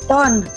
Ton.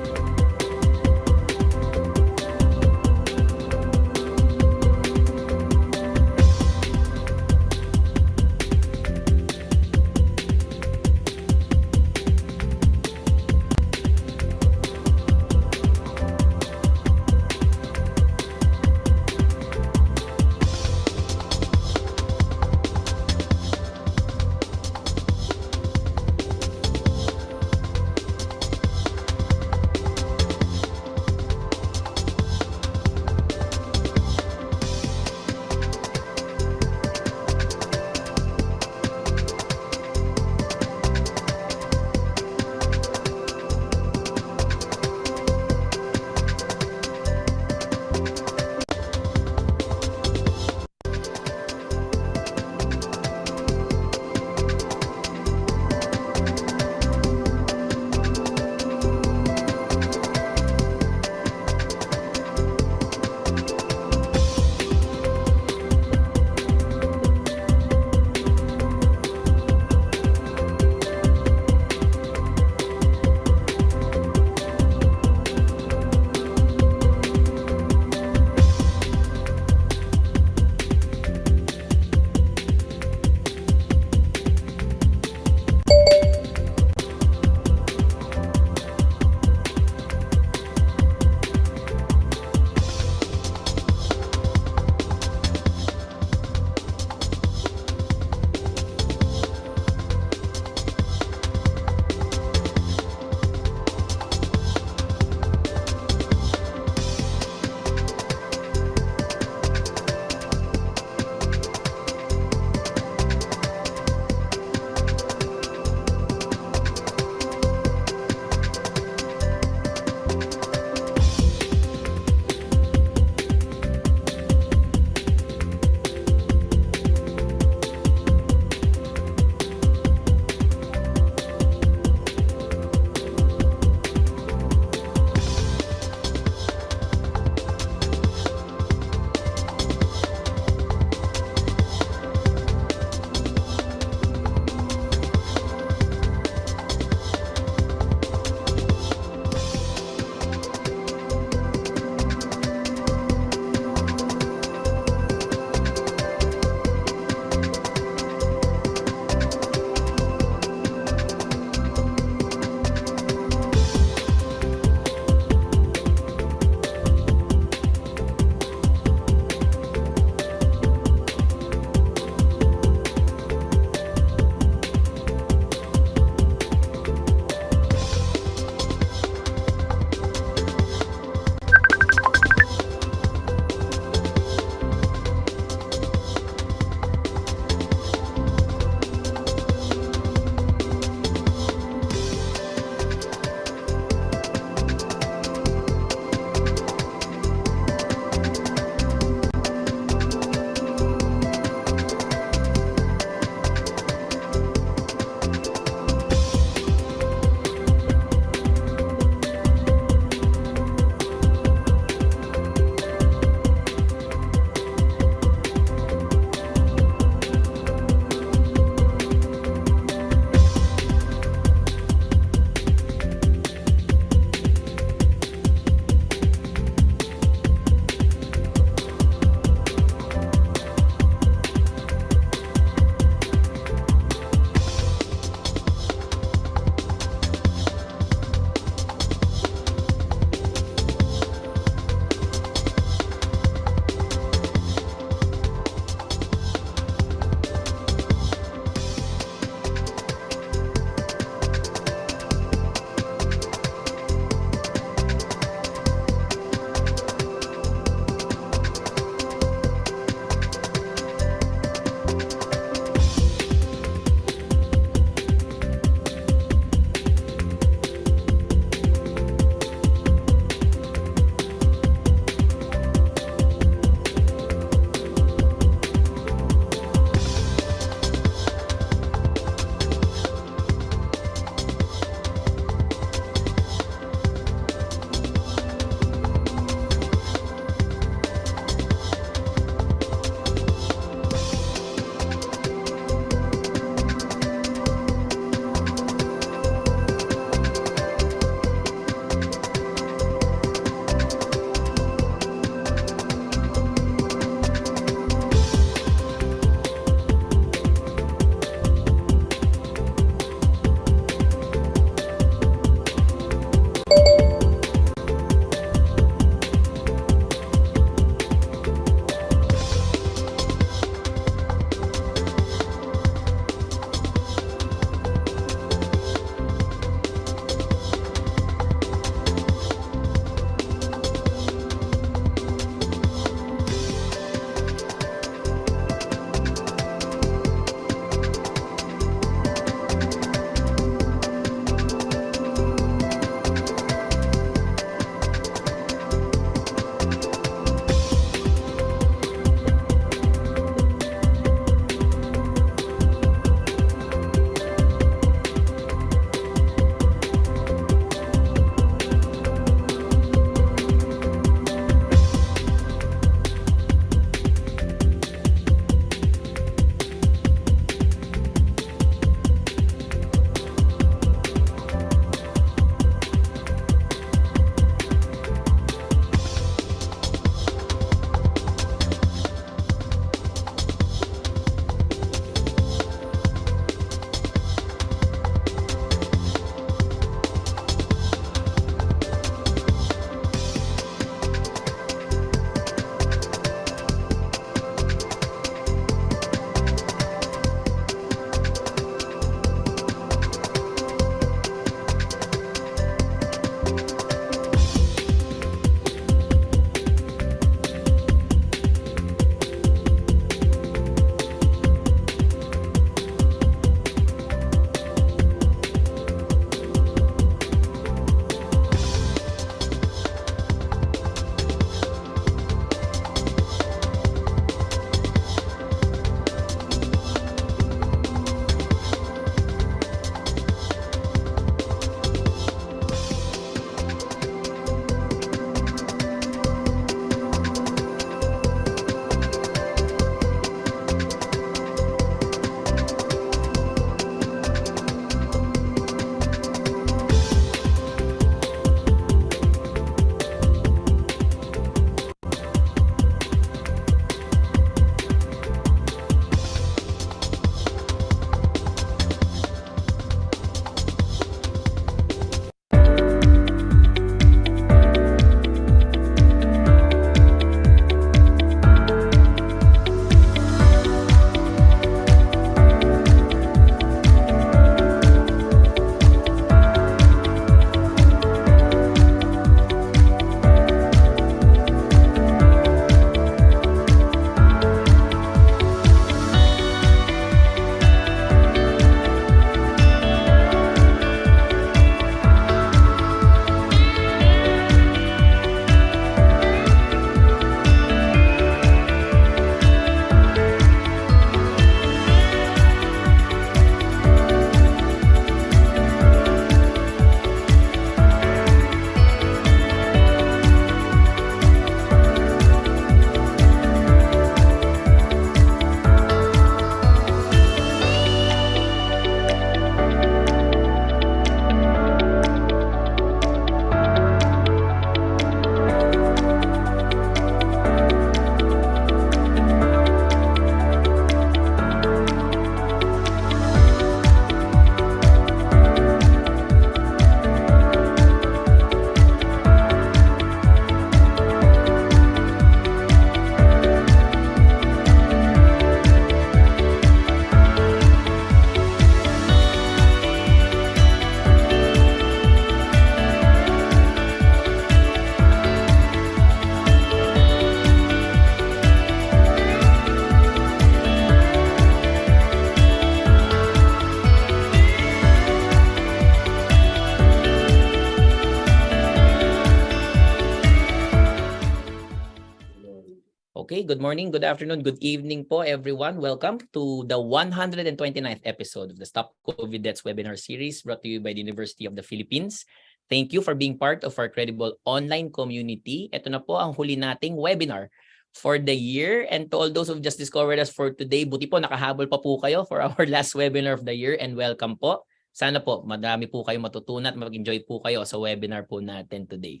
Okay, good morning, good afternoon, good evening po everyone. Welcome to the 129th episode of the Stop COVID Deaths webinar series brought to you by the University of the Philippines. Thank you for being part of our credible online community. Ito na po ang huli nating webinar for the year. And to all those who've just discovered us for today, buti po nakahabol pa po kayo for our last webinar of the year and welcome po. Sana po madami po kayo matutunan at mag-enjoy po kayo sa webinar po natin today.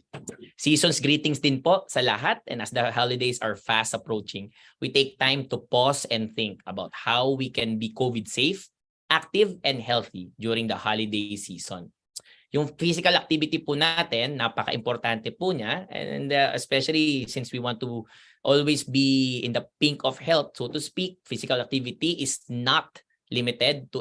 Season's greetings din po sa lahat, and as the holidays are fast approaching, we take time to pause and think about how we can be COVID safe, active, and healthy during the holiday season. Yung physical activity po natin, napaka-importante po niya, and especially since we want to always be in the pink of health, so to speak, physical activity is not limited to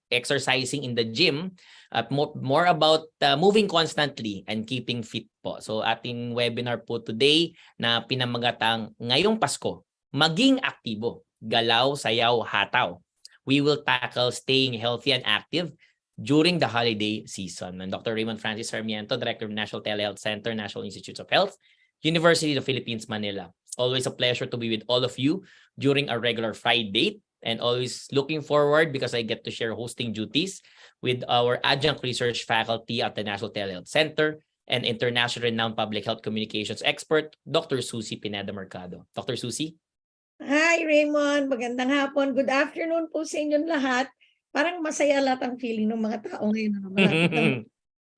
exercising in the gym, at more about moving constantly and keeping fit po. So ating webinar po today na pinamagatang Ngayong Pasko, Maging Aktibo, Galaw, Sayaw, Hataw. We will tackle staying healthy and active during the holiday season. And Dr. Raymond Francis Sarmiento, Director of National Telehealth Center, National Institutes of Health, University of the Philippines, Manila. Always a pleasure to be with all of you during our regular Friday. And always looking forward because I get to share hosting duties with our adjunct research faculty at the National Telehealth Center and international renowned public health communications expert, Dr. Susie Pineda Mercado. Dr. Susie? Hi Raymond, magandang hapon. Good afternoon po sa inyong lahat. Parang masaya lahat ang feeling ng mga tao ngayon na malapit na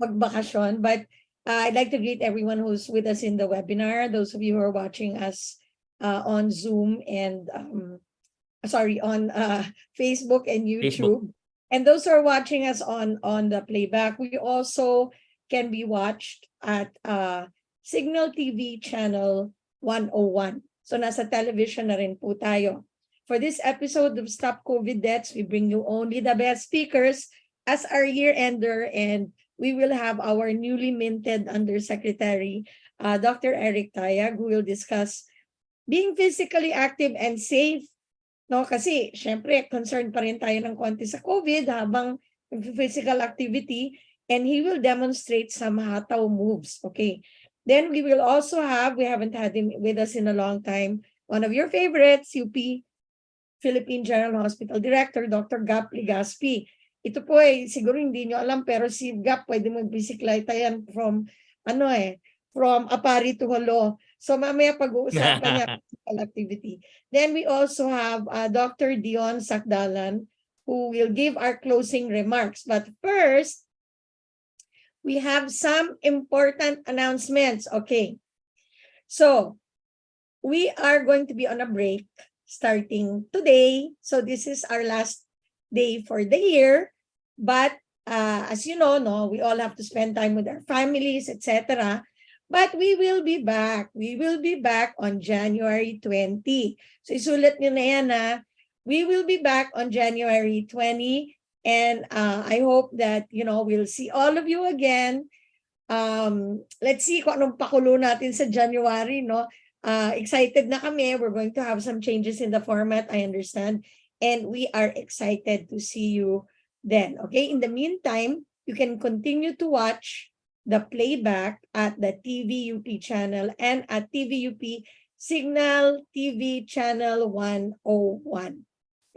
magbakasyon. But I'd like to greet everyone who's with us in the webinar, those of you who are watching us on Zoom and on Facebook and YouTube. And those who are watching us on the playback, we also can be watched at Signal TV channel 101. So nasa television na rin po tayo. For this episode of Stop COVID Deaths, we bring you only the best speakers as our year-ender, and we will have our newly minted Undersecretary, Dr. Eric TAYAG, who will discuss being physically active and safe. No, kasi syempre concerned pa rin tayo ng konti sa COVID habang physical activity, and he will demonstrate some Hataw moves. Okay. Then we will also have, we haven't had him with us in a long time, one of your favorites, UP Philippine General Hospital Director, Dr. Gap LEGASPI. Ito po siguro hindi nyo alam, pero si Gap pwede magbisikleta yan from Apari to Holo. So mamaya pag-uusapan niya physical activity. Then we also have Dr. DIONNE SACDALAN, who will give our closing remarks. But first, we have some important announcements. Okay. So we are going to be on a break starting today. So this is our last day for the year. But as you know, we all have to spend time with our families, etc. But we will be back. We will be back on January 20. So isulat nyo na yan we will be back on January 20. And I hope that, we'll see all of you again. Let's see kung anong pakulo natin sa January, no? Excited na kami. We're going to have some changes in the format, I understand. And we are excited to see you then. Okay, in the meantime, you can continue to watch the playback at the TVUP channel and at TVUP Signal TV channel 101.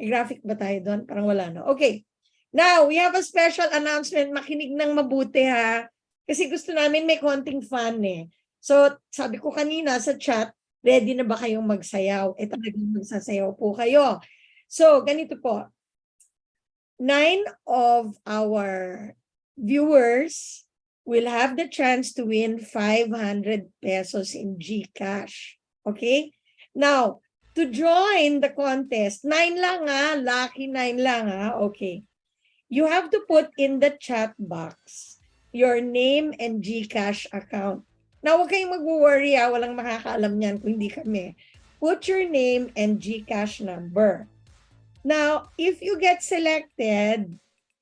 May graphic ba tayo doon? Parang wala, no? Okay. Now, we have a special announcement. Makinig ng mabuti, ha? Kasi gusto namin may konting fun, So, sabi ko kanina sa chat, ready na ba kayong magsayaw? Talagang magsasayaw po kayo. So, ganito po. 9 of our viewers will have the chance to win 500 pesos in GCash. Okay? Now, to join the contest, 9 lang lucky 9 lang okay. You have to put in the chat box your name and GCash account. Now, huwag kayong mag-worry walang makakaalam niyan kung hindi kami. Put your name and GCash number. Now, if you get selected,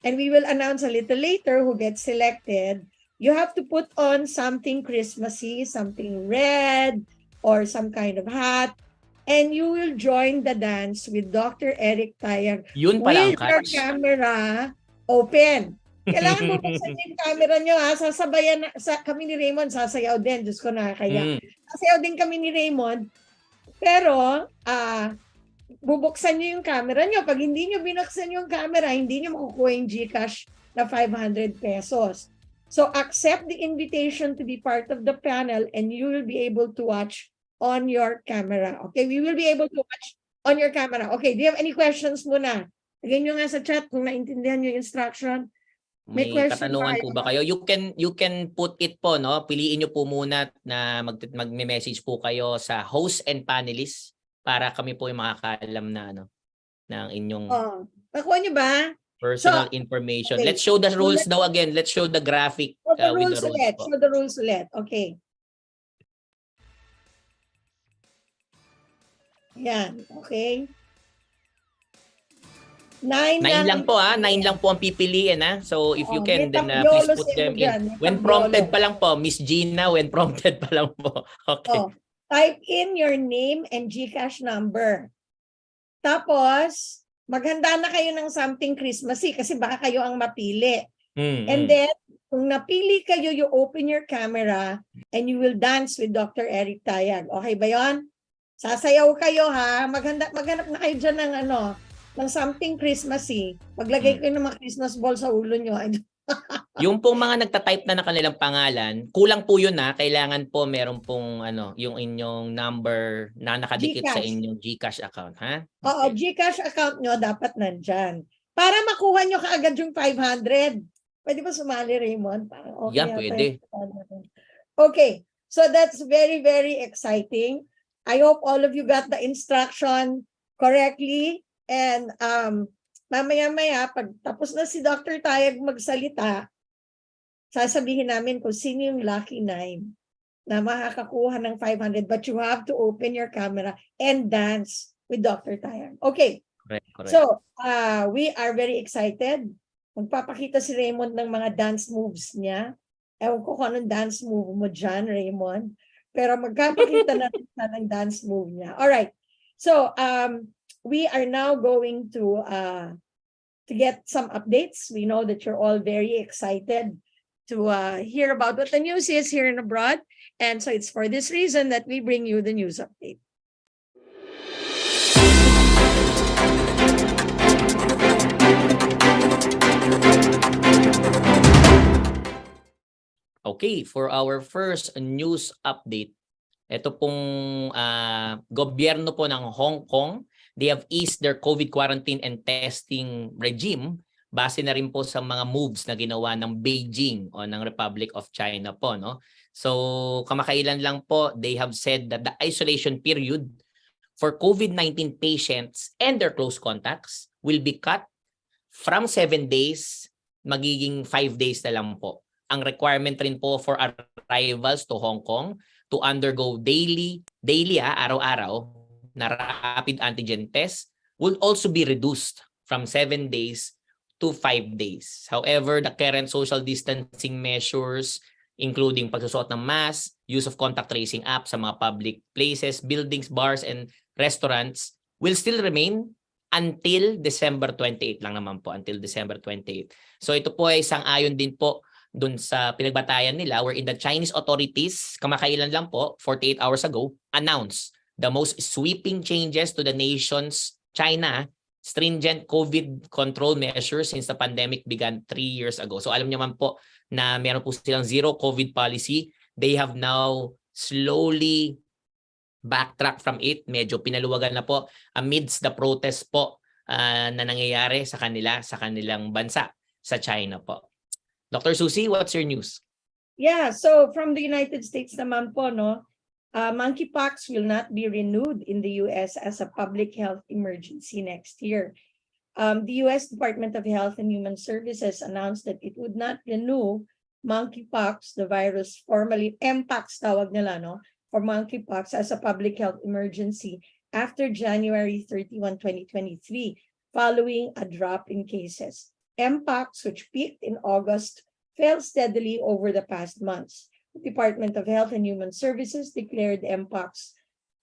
and we will announce a little later who gets selected, you have to put on something Christmassy, something red, or some kind of hat, and you will join the dance with Dr. Eric TAYAG with your camera open. Kailangan mo buksan yung camera nyo Sasabayan kami ni Raymond, sasayaw din. Diyos ko nakakaya. Sasayaw din kami ni Raymond. Pero, bubuksan nyo yung camera nyo. Pag hindi nyo binuksan yung camera, hindi nyo makukuha yung GCash na 500 pesos. So, accept the invitation to be part of the panel and you will be able to watch on your camera. Okay, we will be able to watch on your camera. Okay, do you have any questions muna? Lagyan nyo nga sa chat kung naintindihan yung instruction. May question katanungan ba po ba kayo? You can put it po, no? Piliin niyo po muna na magme-message po kayo sa host and panelists para kami po yung makakaalam na ano ng inyong nakuha nyo ba? personal information. Okay. Let's show the rules daw again. Let's show the graphic Show the with rules the rules ulit. po. Show the rules ulit. Okay. Yan. Okay. 9 lang po 9 lang po ang pipiliin So if you can then please put them in. When prompted pa lang po, Miss Gina, when prompted pa lang po. Okay. Type in your name and GCash number. Tapos, maghanda na kayo ng something Christmassy kasi baka kayo ang mapili. And then, kung napili kayo, you open your camera and you will dance with Dr. Eric Tayag. Okay ba yon? Sasayaw kayo ha. Maghanap na kayo dyan ng something Christmassy. Maglagay kayo ng mga Christmas ball sa ulo nyo. Yung pong mga nagta-type na kanilang pangalan, kulang po yun kailangan po meron pong yung inyong number na nakadikit sa inyong GCash account, ha? Okay. Oo, GCash account nyo dapat nandyan. Para makuha nyo kaagad yung 500. Pwede ba sumali, Raymond? Okay, yan, pwede. Okay, so that's very, very exciting. I hope all of you got the instruction correctly. And mamaya-maya, pag tapos na si Dr. Tayag magsalita, sasabihin namin kung sino yung lucky 9 na makakakuha ng 500. But you have to open your camera and dance with Dr. Tayag. Okay. Correct. So, we are very excited. Magpapakita si Raymond ng mga dance moves niya. Ewan ko kung anong dance move mo dyan, Raymond. Pero magpapakita natin ng dance move niya. All right. So, we are now going to get some updates. We know that you're all very excited to hear about what the news is here and abroad. And so it's for this reason that we bring you the news update. Okay, for our first news update, ito pong gobyerno po ng Hong Kong, they have eased their COVID quarantine and testing regime base na rin po sa mga moves na ginawa ng Beijing o ng Republic of China po, no? So, kamakailan lang po, they have said that the isolation period for COVID-19 patients and their close contacts will be cut from 7 days, magiging 5 days na lang po. Ang requirement rin po for arrivals to Hong Kong to undergo daily araw-araw na rapid antigen test will also be reduced from 7 days to 5 days. However, the current social distancing measures, including pagsusuot ng mask, use of contact tracing app sa mga public places, buildings, bars, and restaurants will still remain until December 28 lang naman po, until December 28. So ito po ay sang-ayon din po dun sa pinagbatayan nila wherein the Chinese authorities, kamakailan lang po, 48 hours ago, announced the most sweeping changes to the nation's stringent COVID control measures since the pandemic began 3 years ago. So alam niyo man po na meron po silang zero COVID policy. They have now slowly backtrack from it. Medyo pinaluwagan na po amidst the protest po na nangyayari sa kanilang bansa, sa China po. Dr. Susie, what's your news? Yeah, so from the United States naman po, no, monkeypox will not be renewed in the U.S. as a public health emergency next year. The U.S. Department of Health and Human Services announced that it would not renew monkeypox, the virus formerly Mpox tawag nila, no, for monkeypox as a public health emergency after January 31, 2023, following a drop in cases. Mpox, which peaked in August, fell steadily over the past months. The Department of Health and Human Services declared Mpox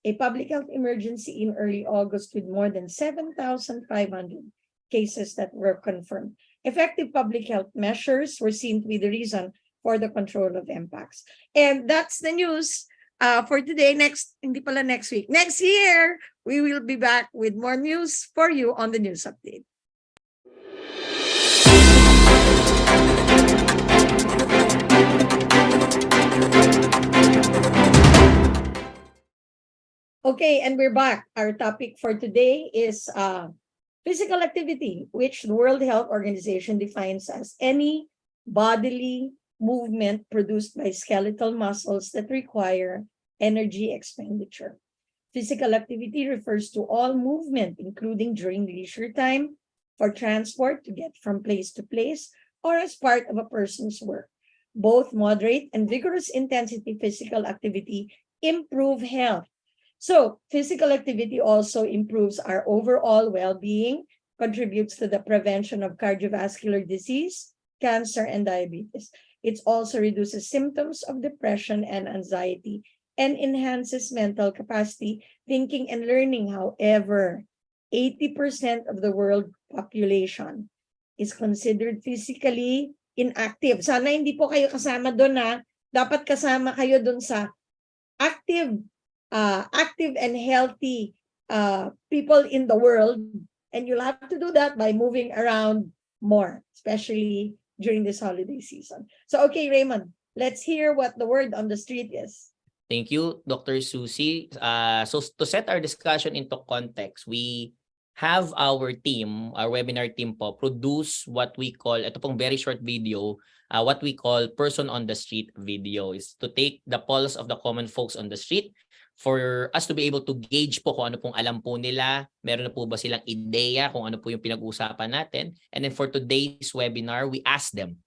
a public health emergency in early August with more than 7,500 cases that were confirmed. Effective public health measures were seen to be the reason for the control of Mpox. And that's the news for today, hindi pala next week, next year, we will be back with more news for you on the news update. Okay, and we're back. Our topic for today is physical activity, which the World Health Organization defines as any bodily movement produced by skeletal muscles that require energy expenditure. Physical activity refers to all movement, including during leisure time, for transport to get from place to place, or as part of a person's work. Both moderate and vigorous intensity physical activity improve health. So physical activity also improves our overall well-being, contributes to the prevention of cardiovascular disease, cancer, and diabetes. It also reduces symptoms of depression and anxiety and enhances mental capacity, thinking, and learning. However, 80% of the world population is considered physically inactive. Sana hindi po kayo kasama doon, ha. Dapat kasama kayo doon sa active and healthy people in the world, and you'll have to do that by moving around more, especially during this holiday season. So, okay, Raymond, let's hear what the word on the street is. Thank you, Dr. Susie. So to set our discussion into context, we have our team, our webinar team po, produce what we call, ito pong very short video, what we call person on the street video, is to take the pulse of the common folks on the street for us to be able to gauge po kung ano pong alam po nila, meron na po ba silang ideya kung ano po yung pinag-uusapan natin. And then for today's webinar, we ask them,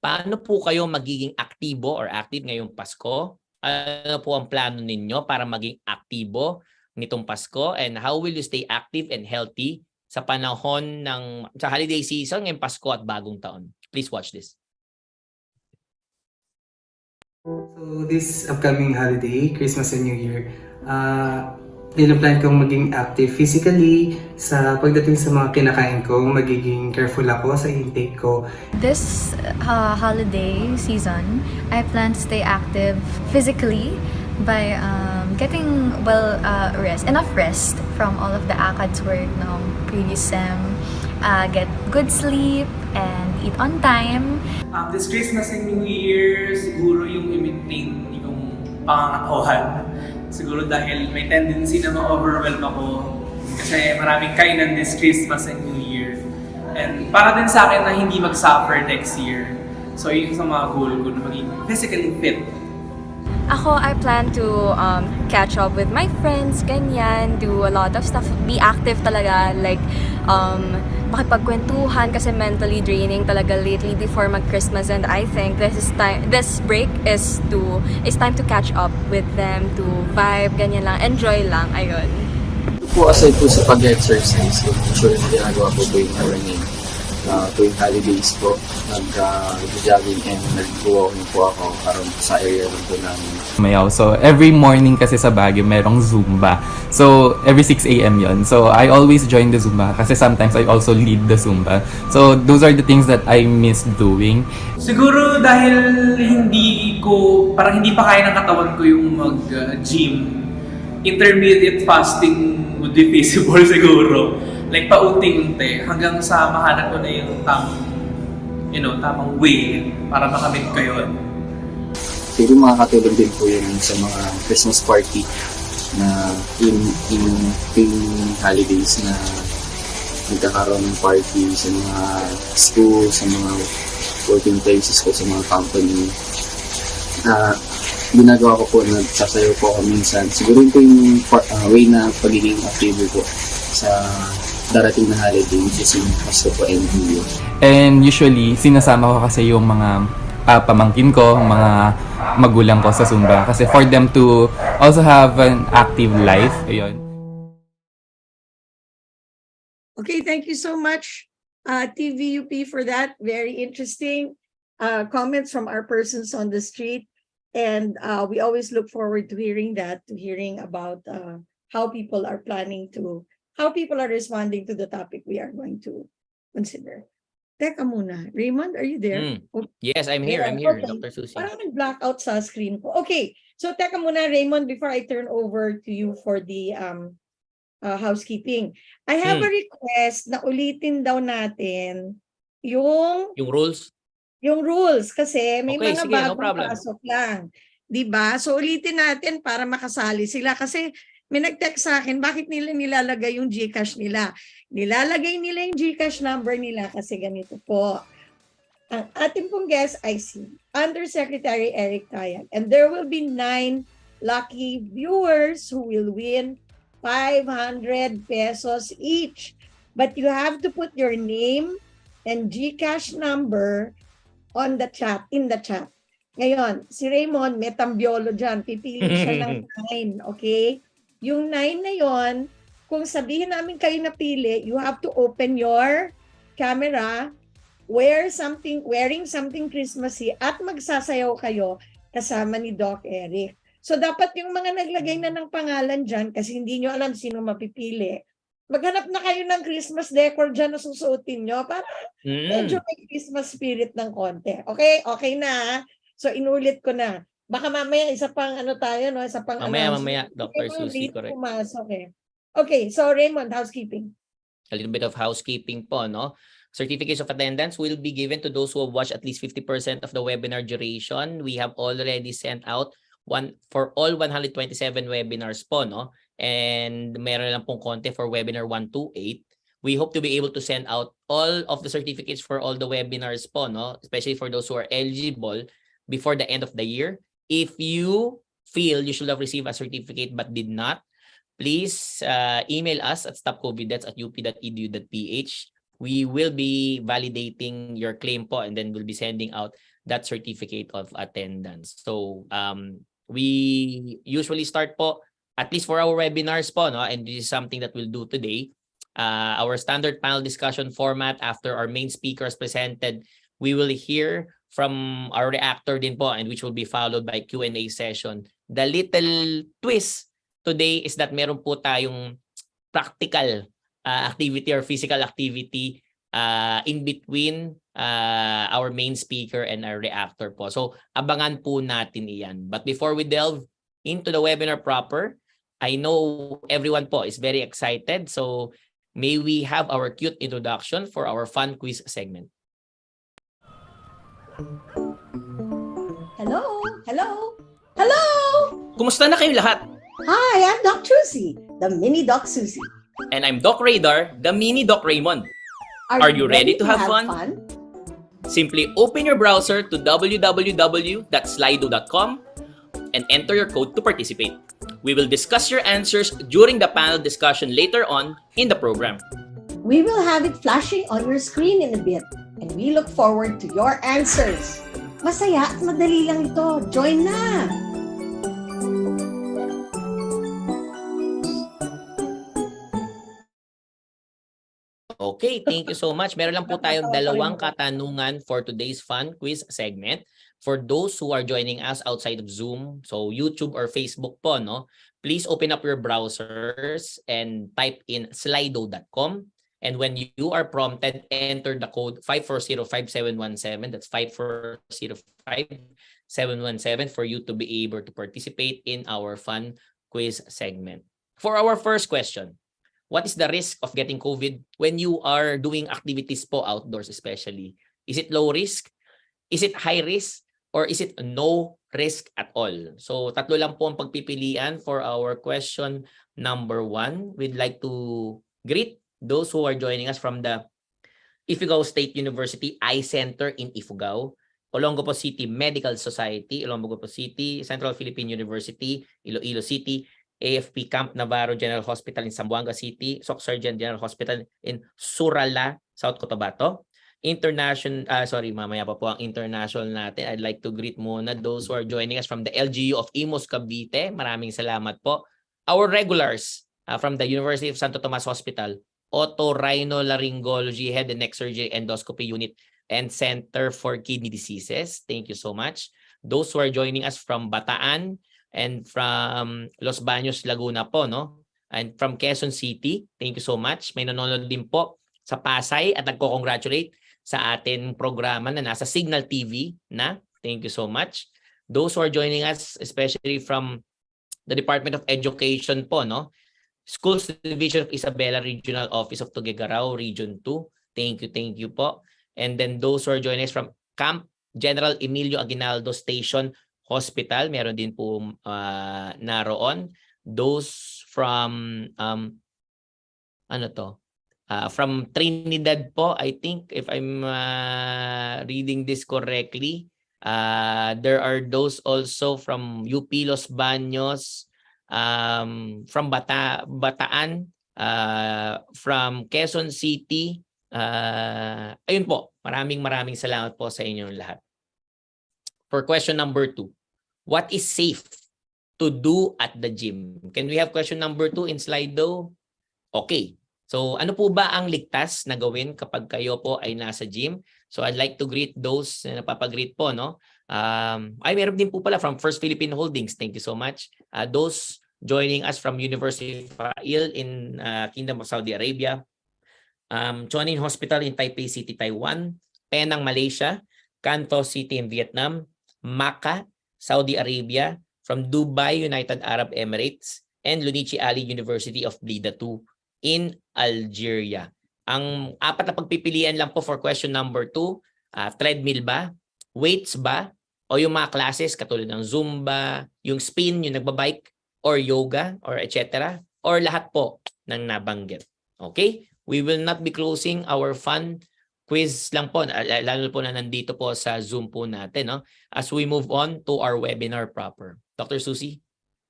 paano po kayo magiging aktibo or active ngayong Pasko? Ano po ang plano ninyo para maging aktibo nitong Pasko? And how will you stay active and healthy sa panahon sa holiday season ngayong Pasko at bagong taon? Please watch this. So this upcoming holiday, Christmas and New Year, pinaplan kong maging active physically. Sa pagdating sa mga kinakain ko, magiging careful ako sa intake ko. This holiday season, I plan to stay active physically by getting enough rest from all of the ACADS work ng previous sem, get good sleep, and eat on time. This Christmas and New Year, siguro yung i-maintain yung pangangatawahan. Siguro dahil may tendency na ma-overwhelm ako kasi maraming kainan this Christmas and New Year. And para din sa akin na hindi mag-suffer next year. So yun sa mga goal ko na maging physically fit. Ako, I plan to catch up with my friends, ganyan, do a lot of stuff, be active talaga, like makipagkwentuhan kasi mentally draining talaga lately before mag-Christmas, and I think this break is time to catch up with them, to vibe, ganyan lang, enjoy lang, ayun. Po, aside po sa pag-exercise, usually ginagawa po yung running. Tuwing holidays po, nag-jogging and nag-walking po ako karon sa area rin po namin. Sayaw. So, every morning kasi sa Baguio, merong Zumba. So, every 6 a.m. yon. So, I always join the Zumba kasi sometimes I also lead the Zumba. So, those are the things that I miss doing. Siguro dahil parang hindi pa kaya ng katawan ko yung mag-gym, intermediate fasting would be feasible siguro. Like paunti-unti hanggang sa mahanap ko na yung tamang way para makamit ko yun. Siguro makakatulong din po yun sa mga Christmas party na in holidays na nagkakaroon ng party sa mga school, sa mga working places ko, sa mga company. Ginagawa ko po, nagsasayaw po ako minsan. Siguro yun po yung way na pagiging active po sa darating na holiday, which is yung Pasko po and New Year. And usually, sinasama ko kasi yung mga pamangkin ko, mga magulang ko sa Zumba. Kasi for them to also have an active life. Ayun. Okay, thank you so much, TVUP, for that. Very interesting comments from our persons on the street. And we always look forward to hearing about how people are responding to the topic we are going to consider. Teka muna. Raymond, are you there? Yes, I'm here. I'm here, Dr. Susie. Parang nag-blackout sa screen ko. Okay. So, teka muna, Raymond, before I turn over to you for the housekeeping. I have a request na ulitin daw natin yung rules. kasi may Okay, mga sige, no bagong problem. pasok lang. 'Di ba? So ulitin natin para makasali sila kasi may nag-text sa akin bakit nila nilalagay yung GCash nila. Nilalagay nila yung GCash number nila kasi ganito po. Ang ating pong guest ay si Undersecretary Eric TAYAG, and there will be 9 lucky viewers who will win 500 pesos each. But you have to put your name and GCash number on the chat, in the chat. Ngayon, si Raymond, may tambiolo dyan. Pipili siya ng 9, okay? Yung 9 na yon, kung sabihin namin kayo napili, you have to open your camera, wearing something Christmassy, at magsasayaw kayo kasama ni Doc Eric. So dapat yung mga naglagay na ng pangalan dyan, kasi hindi nyo alam sino mapipili, maghanap na kayo ng Christmas decor dyan na susuotin nyo para medyo may Christmas spirit ng konti. Okay? Okay na. So inulit ko na. Baka mamaya isa pang tayo, no? Isa pang Mamaya, Dr. Susie, correct. Pumasok, eh. Okay, so Raymond, housekeeping. A little bit of housekeeping po, no? Certificates of attendance will be given to those who have watched at least 50% of the webinar duration. We have already sent out for all 127 webinars po, no? And meron lang pong konti for webinar 128. We hope to be able to send out all of the certificates for all the webinars po, no? Especially for those who are eligible before the end of the year. If you feel you should have received a certificate but did not, please email us at stopcoviddeaths@up.edu.ph. We will be validating your claim po, and then we'll be sending out that certificate of attendance. So we usually start po, at least for our webinars po, no? And this is something that we'll do today. Our standard panel discussion format, after our main speakers presented, we will hear from our reactor din po, and which will be followed by Q&A session. The little twist today is that meron po tayong practical activity or physical activity in between our main speaker and our reactor po. So abangan po natin iyan. But before we delve into the webinar proper, I know everyone po is very excited. So may we have our cute introduction for our fun quiz segment. Hello? Hello? Hello? Kumusta na kayo lahat? Hi, I'm Doc Susie, the mini Doc Susie. And I'm Doc Radar, the mini Doc Raymond. Are you ready to have fun? Simply open your browser to www.slido.com and enter your code to participate. We will discuss your answers during the panel discussion later on in the program. We will have it flashing on your screen in a bit, and we look forward to your answers. Masaya at madali lang ito. Join na! Okay, thank you so much. Meron lang po tayong dalawang katanungan for today's fun quiz segment. For those who are joining us outside of Zoom, so YouTube or Facebook po, no? Please open up your browsers and type in slido.com. And when you are prompted, enter the code 5405717. That's 5405717 for you to be able to participate in our fun quiz segment. For our first question, what is the risk of getting COVID when you are doing activities po outdoors especially? Is it low risk? Is it high risk? Or is it no risk at all? So tatlo lang po ang pagpipilian for our question number 1. We'd like to greet those who are joining us from the Ifugao State University Eye Center in Ifugao, Olongapo City Medical Society, Olongapo City, Central Philippine University, Iloilo City, AFP Camp Navarro General Hospital in Zamboanga City, Soc Surgeon General Hospital in Surala, South Cotabato. Mamaya pa po ang international natin. I'd like to greet muna those who are joining us from the LGU of Imus, Cavite. Maraming salamat po. Our regulars from the University of Santo Tomas Hospital, Otorhinolaryngology Head and Neck Surgery Endoscopy Unit and Center for Kidney Diseases. Thank you so much. Those who are joining us from Bataan and from Los Baños, Laguna po, no? And from Quezon City, thank you so much. May nanonood din po sa Pasay at nagko-congratulate. sa ating programa na nasa Signal TV na. Thank you so much. Those who are joining us, especially from the Department of Education po, no? Schools Division of Isabela Regional Office of Tuguegarao, Region 2. Thank you po. And then those who are joining us from Camp General Emilio Aguinaldo Station Hospital, meron din po naroon. Those from from Trinidad po, I think, if I'm reading this correctly. There are those also from UP Los Baños, from Bataan, from Quezon City. Ayun po, maraming salamat po sa inyong lahat. For question number 2, what is safe to do at the gym? Can we have question number 2 in slide though? Okay. So ano po ba ang ligtas na gawin kapag kayo po ay nasa gym? So I'd like to greet those na napapag-greet po, no? Meron din po pala from First Philippine Holdings. Thank you so much. Those joining us from University of Fail in Kingdom of Saudi Arabia, Chuanin Hospital in Taipei City, Taiwan, Penang, Malaysia, Canton City in Vietnam, Makkah, Saudi Arabia, from Dubai, United Arab Emirates, and Lunichi Ali University of Blida 2 in Algeria. Ang apat na pagpipilian lang po for question number 2, treadmill ba, weights ba, o yung mga classes katulad ng Zumba, yung spin, yung nagbabike, or yoga, or etc. Or lahat po ng nabanggit. Okay? We will not be closing our fun quiz lang po, lalo po na nandito po sa Zoom po natin, no? As we move on to our webinar proper. Dr. Susie?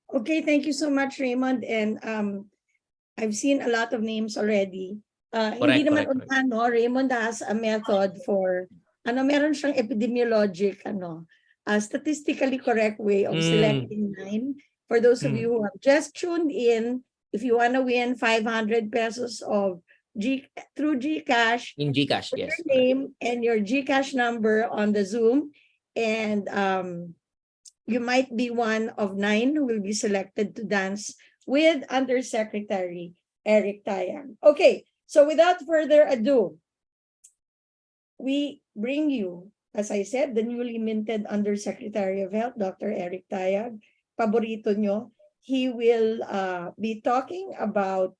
Okay, thank you so much, Raymond. And I've seen a lot of names already. Hindi naman Correct. no, Raymond has a method for, meron siyang epidemiologic, statistically correct way of selecting 9. For those of you who have just tuned in, if you want to win 500 pesos of through GCash, In GCash, put yes. your name and your GCash number on the Zoom, and you might be one of 9 who will be selected to dance with Undersecretary Eric Tayag. Okay, so without further ado, we bring you, as I said, the newly minted Undersecretary of Health, Dr. Eric Tayag. Paborito nyo. He will be talking about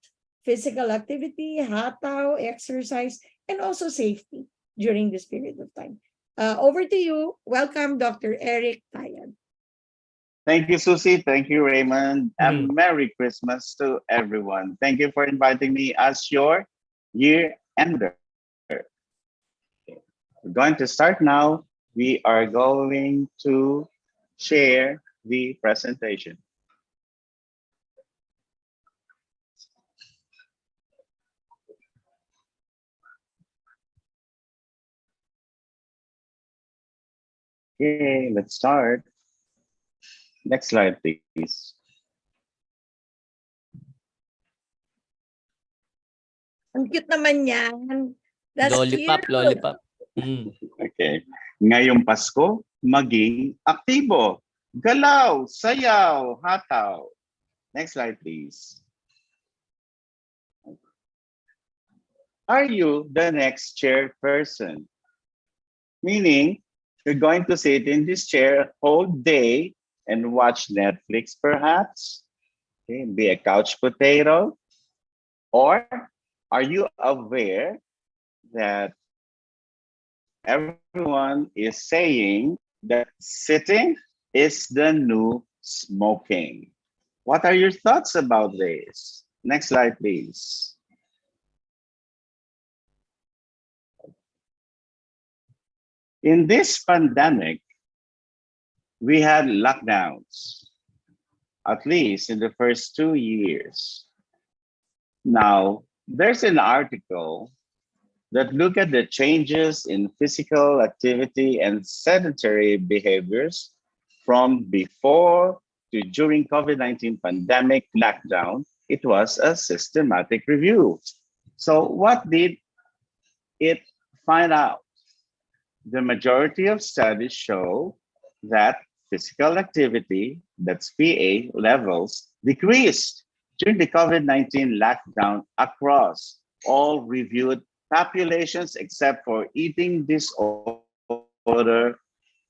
physical activity, hataw, exercise, and also safety during this period of time. Over to you. Welcome, Dr. Eric Tayag. Thank you, Susie. Thank you, Raymond. And Merry Christmas to everyone. Thank you for inviting me as your year-ender. We're going to start now. We are going to share the presentation. Okay, let's start. Next slide, please. Ang cute naman yan. That's Lollipop, cute. lollipop. Okay. Ngayong Pasko, maging aktibo. Galaw, sayaw, hataw. Next slide, please. Are you the next chairperson? Meaning, you're going to sit in this chair all day and watch Netflix, perhaps? Okay, be a couch potato? Or are you aware that everyone is saying that sitting is the new smoking? What are your thoughts about this? Next slide, please. In this pandemic, we had lockdowns, at least in the first 2 years. Now, there's an article that look at the changes in physical activity and sedentary behaviors from before to during COVID-19 pandemic lockdown. It was a systematic review. So what did it find out? The majority of studies show that physical activity, that's PA levels, decreased during the COVID-19 lockdown across all reviewed populations except for eating disorder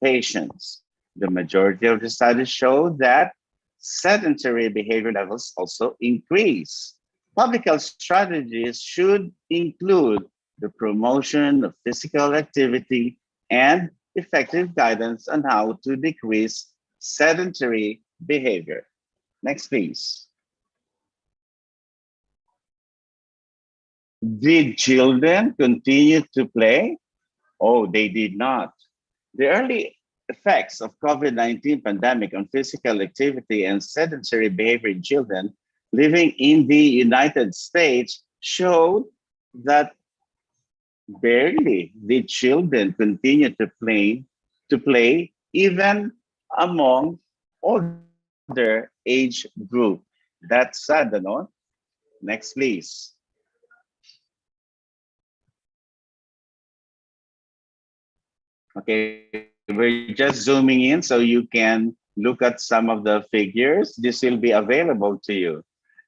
patients. The majority of the studies show that sedentary behavior levels also increase. Public health strategies should include the promotion of physical activity and effective guidance on how to decrease sedentary behavior. Next, please. Did children continue to play? Oh, they did not. The early effects of COVID-19 pandemic on physical activity and sedentary behavior in children living in the United States showed that barely did children continue to play even among older age group. That's sad, no? Next, please. Okay, we're just zooming in so you can look at some of the figures. This will be available to you.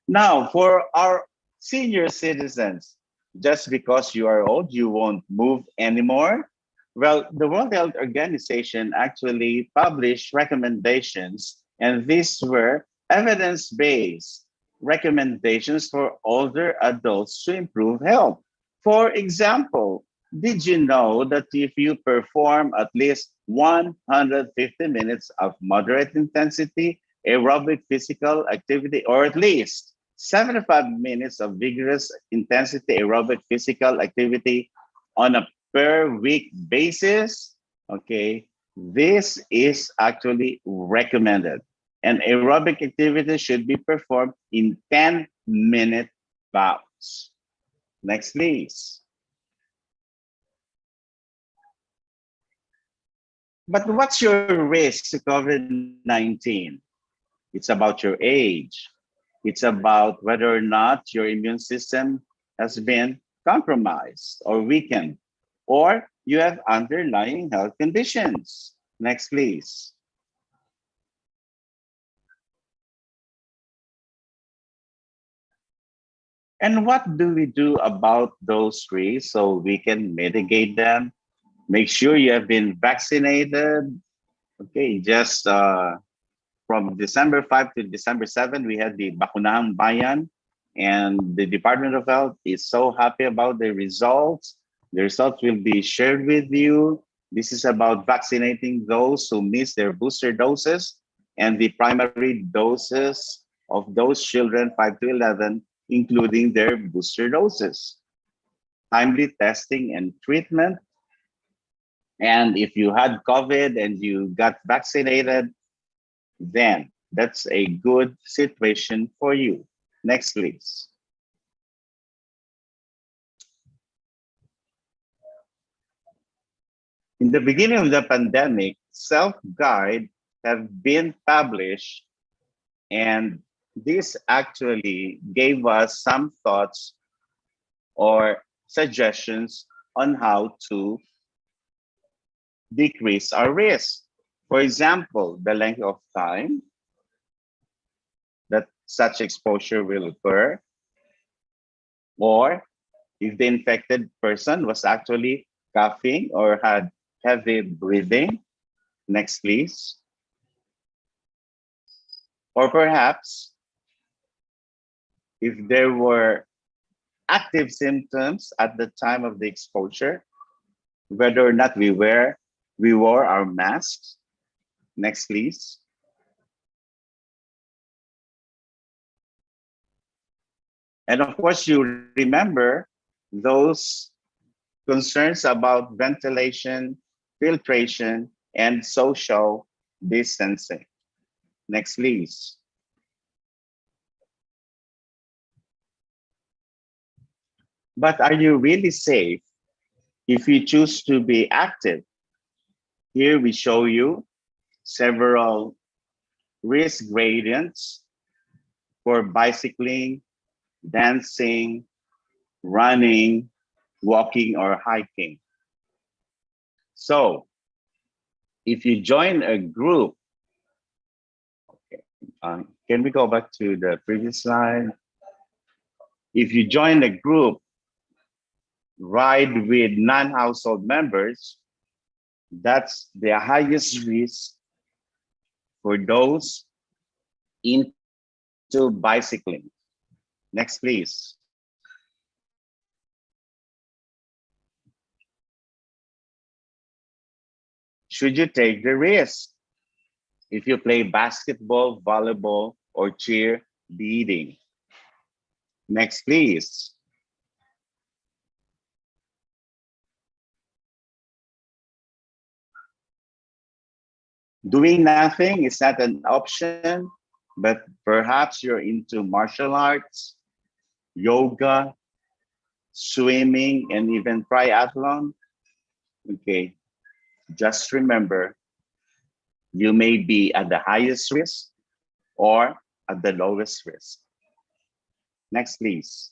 Now, for our senior citizens, just because you are old, you won't move anymore. Well, the World Health Organization actually published recommendations, and these were evidence-based recommendations for older adults to improve health. For example, did you know that if you perform at least 150 minutes of moderate intensity aerobic physical activity, or at least 75 minutes of vigorous intensity aerobic physical activity on a per week basis, okay, this is actually recommended. And aerobic activity should be performed in 10-minute bouts. Next, please. But what's your risk to COVID-19? It's about your age. It's about whether or not your immune system has been compromised or weakened, or you have underlying health conditions. Next, please. And what do we do about those risks so we can mitigate them? Make sure you have been vaccinated. Okay, just from December 5 to December 7, we had the Bakunahang Bayan, and the Department of Health is so happy about the results. The results will be shared with you. This is about vaccinating those who miss their booster doses and the primary doses of those children 5 to 11, including their booster doses. Timely testing and treatment. And if you had COVID and you got vaccinated, then that's a good situation for you. Next, please. In the beginning of the pandemic, self-guide have been published, and this actually gave us some thoughts or suggestions on how to decrease our risk. For example, the length of time that such exposure will occur, or if the infected person was actually coughing or had heavy breathing. Next, please. Or perhaps if there were active symptoms at the time of the exposure, whether or not we wore our masks. Next, please. And of course, you remember those concerns about ventilation, filtration, and social distancing. Next, please. But are you really safe if you choose to be active? Here we show you several risk gradients for bicycling, dancing, running, walking, or hiking. So if you join a group, okay, can we go back to the previous slide? If you join a group ride with non-household members, that's the highest risk for those into bicycling. Next, please. Should you take the risk if you play basketball, volleyball, or cheerleading? Next, please. Doing nothing is not an option, but perhaps you're into martial arts, yoga, swimming, and even triathlon. Okay, just remember, you may be at the highest risk or at the lowest risk. Next, please.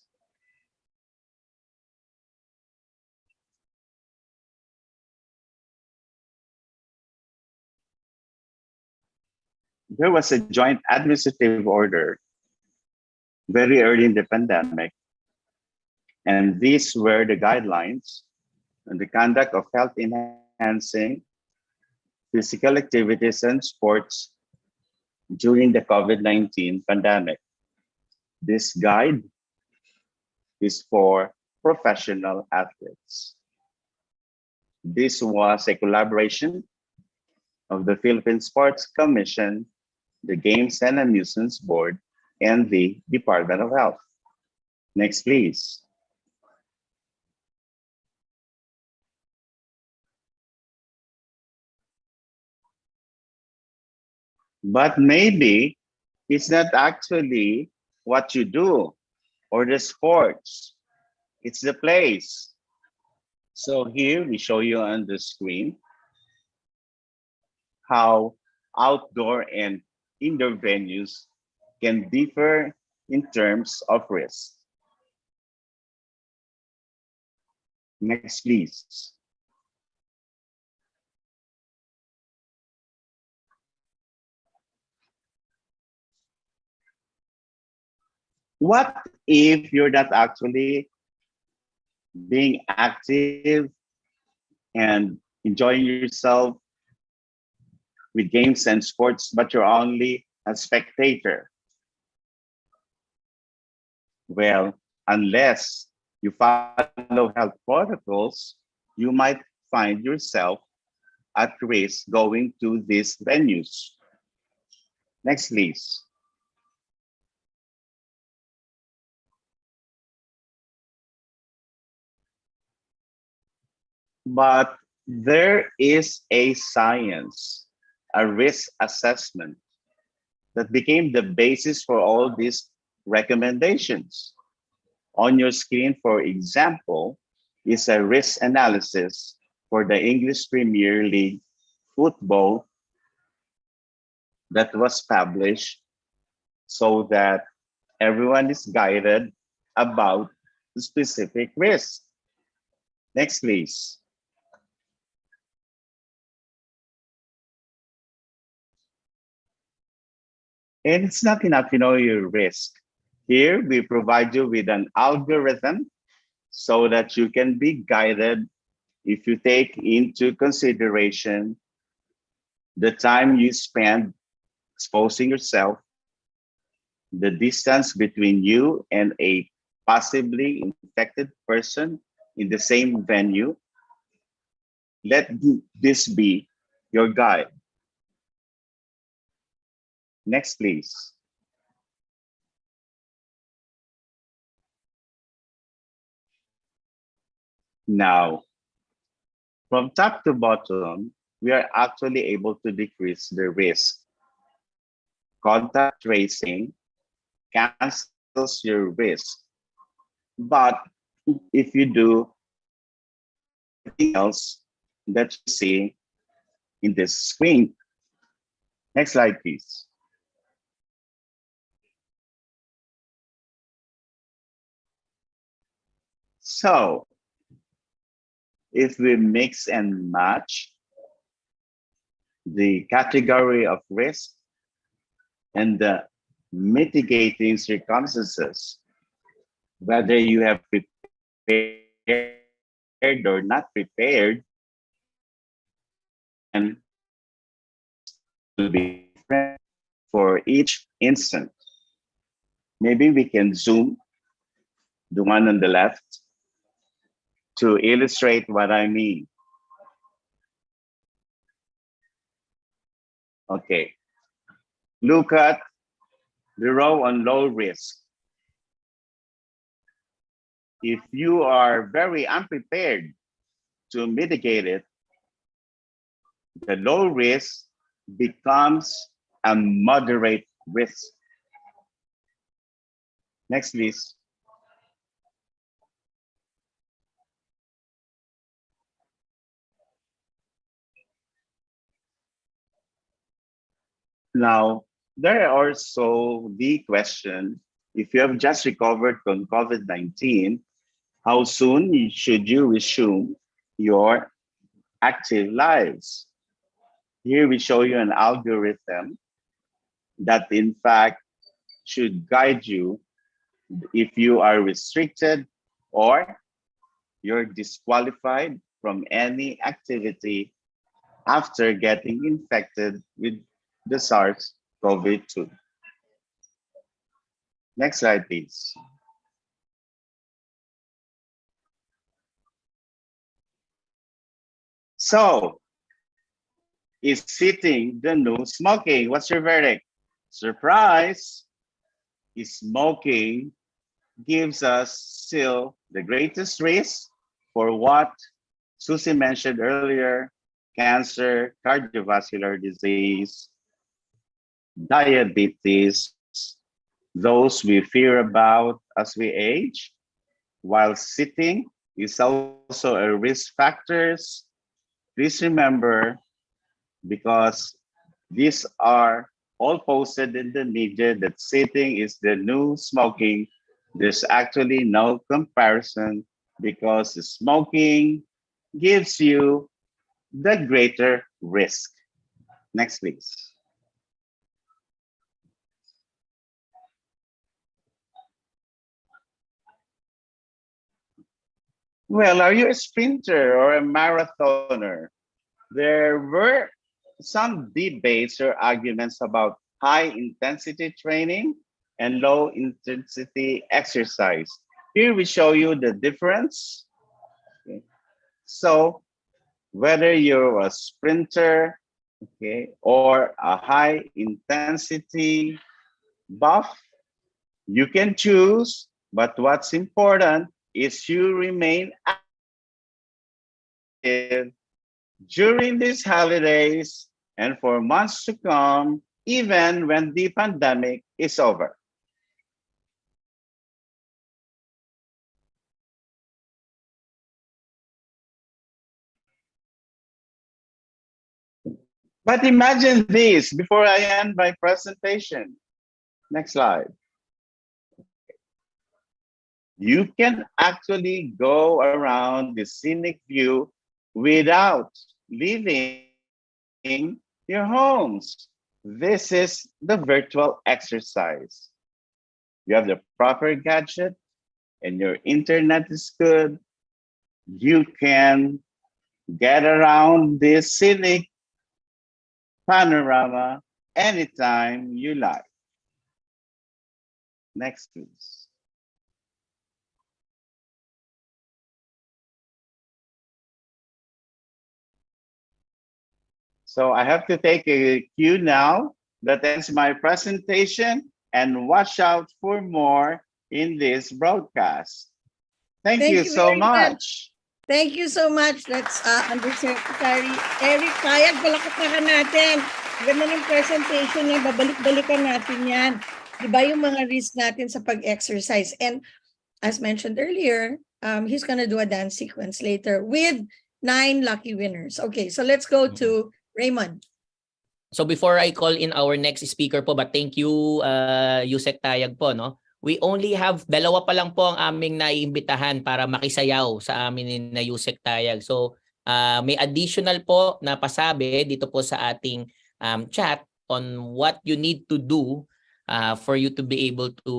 There was a joint administrative order very early in the pandemic, and these were the guidelines on the conduct of health enhancing physical activities and sports during the COVID-19 pandemic. This guide is for professional athletes. This was a collaboration of the Philippine Sports Commission, the Games and Amusements Board, and the Department of Health. Next, please. But maybe it's not actually what you do or the sports, it's the place. So here we show you on the screen how outdoor and indoor venues can differ in terms of risk. Next, please. What if you're not actually being active and enjoying yourself with games and sports, but you're only a spectator? Well, unless you follow health protocols, you might find yourself at risk going to these venues. Next, please. But there is a science, a risk assessment that became the basis for all these recommendations. On your screen, for example, is a risk analysis for the English Premier League football that was published so that everyone is guided about the specific risk. Next, please. And it's not enough to know your risk. Here, we provide you with an algorithm so that you can be guided if you take into consideration the time you spend exposing yourself, the distance between you and a possibly infected person in the same venue. Let this be your guide. Next, please. Now, from top to bottom, we are actually able to decrease the risk. Contact tracing cancels your risk. But if you do anything else that you see in this screen, next slide, please. So, if we mix and match the category of risk and the mitigating circumstances, whether you have prepared or not prepared, and will be different for each instant. Maybe we can zoom the one on the left to illustrate what I mean. Okay, look at the row on low risk. If you are very unprepared to mitigate it, the low risk becomes a moderate risk. Next, please. Now, there are also the question, if you have just recovered from COVID-19, how soon should you resume your active lives? Here we show you an algorithm that in fact should guide you if you are restricted or you're disqualified from any activity after getting infected with the SARS-CoV-2. Next slide, please. So, is sitting the new smoking? What's your verdict? Surprise! Smoking gives us still the greatest risk for what Susie mentioned earlier: cancer, cardiovascular disease, diabetes, those we fear about as we age, while sitting is also a risk factors. Please remember, because these are all posted in the media that sitting is the new smoking, there's actually no comparison because smoking gives you the greater risk. Next, please. Well, are you a sprinter or a marathoner? There were some debates or arguments about high intensity training and low intensity exercise. Here we show you the difference. Okay. So whether you're a sprinter, okay, or a high intensity buff, you can choose, but what's important is you remain active during these holidays and for months to come, even when the pandemic is over. But imagine this before I end my presentation. Next slide. You can actually go around the scenic view without leaving your homes. This is the virtual exercise. You have the proper gadget and your internet is good. You can get around this scenic panorama anytime you like. Next, please. So I have to take a cue now. That ends my presentation, and watch out for more in this broadcast. Thank you so very much. Thank you so much. That's Undersecretary Eric Tayag. Palakpakan natin. Ganda ng presentation niya. Babalik-balikan natin yan. Diba yung mga risk natin sa pag-exercise? And as mentioned earlier, he's gonna do a dance sequence later with 9 lucky winners. Okay, so let's go to Raymond. So before I call in our next speaker po, but thank you, Yusek Tayag po, no? We only have, dalawa pa lang po ang aming naiimbitahan para makisayaw sa amin na Yusek Tayag. So may additional po na pasabi dito po sa ating chat on what you need to do for you to be able to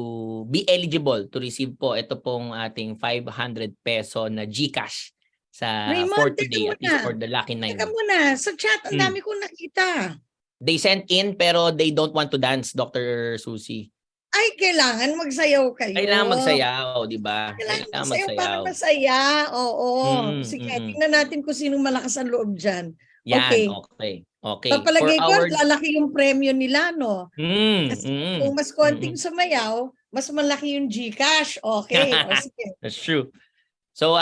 be eligible to receive po ito pong ating 500 peso na GCash for Raymond, teka today, at least muna. for the lucky 9 Teka months. muna. Sa chat, ang dami kong nakita. They sent in pero they don't want to dance, Dr. Susie. Ay, kailangan magsayaw kayo. Kailangan magsayaw, di ba? Kailangan magsayaw para masaya. Oo. Sige, tingnan natin kung sinong malakas ang loob dyan. Yan, Okay. okay. Papalagay ko, For our lalaki yung premyo nila, no? Kasi kung mas konting mm. sumayaw, mas malaki yung GCash. Okay. O, sige. That's true. So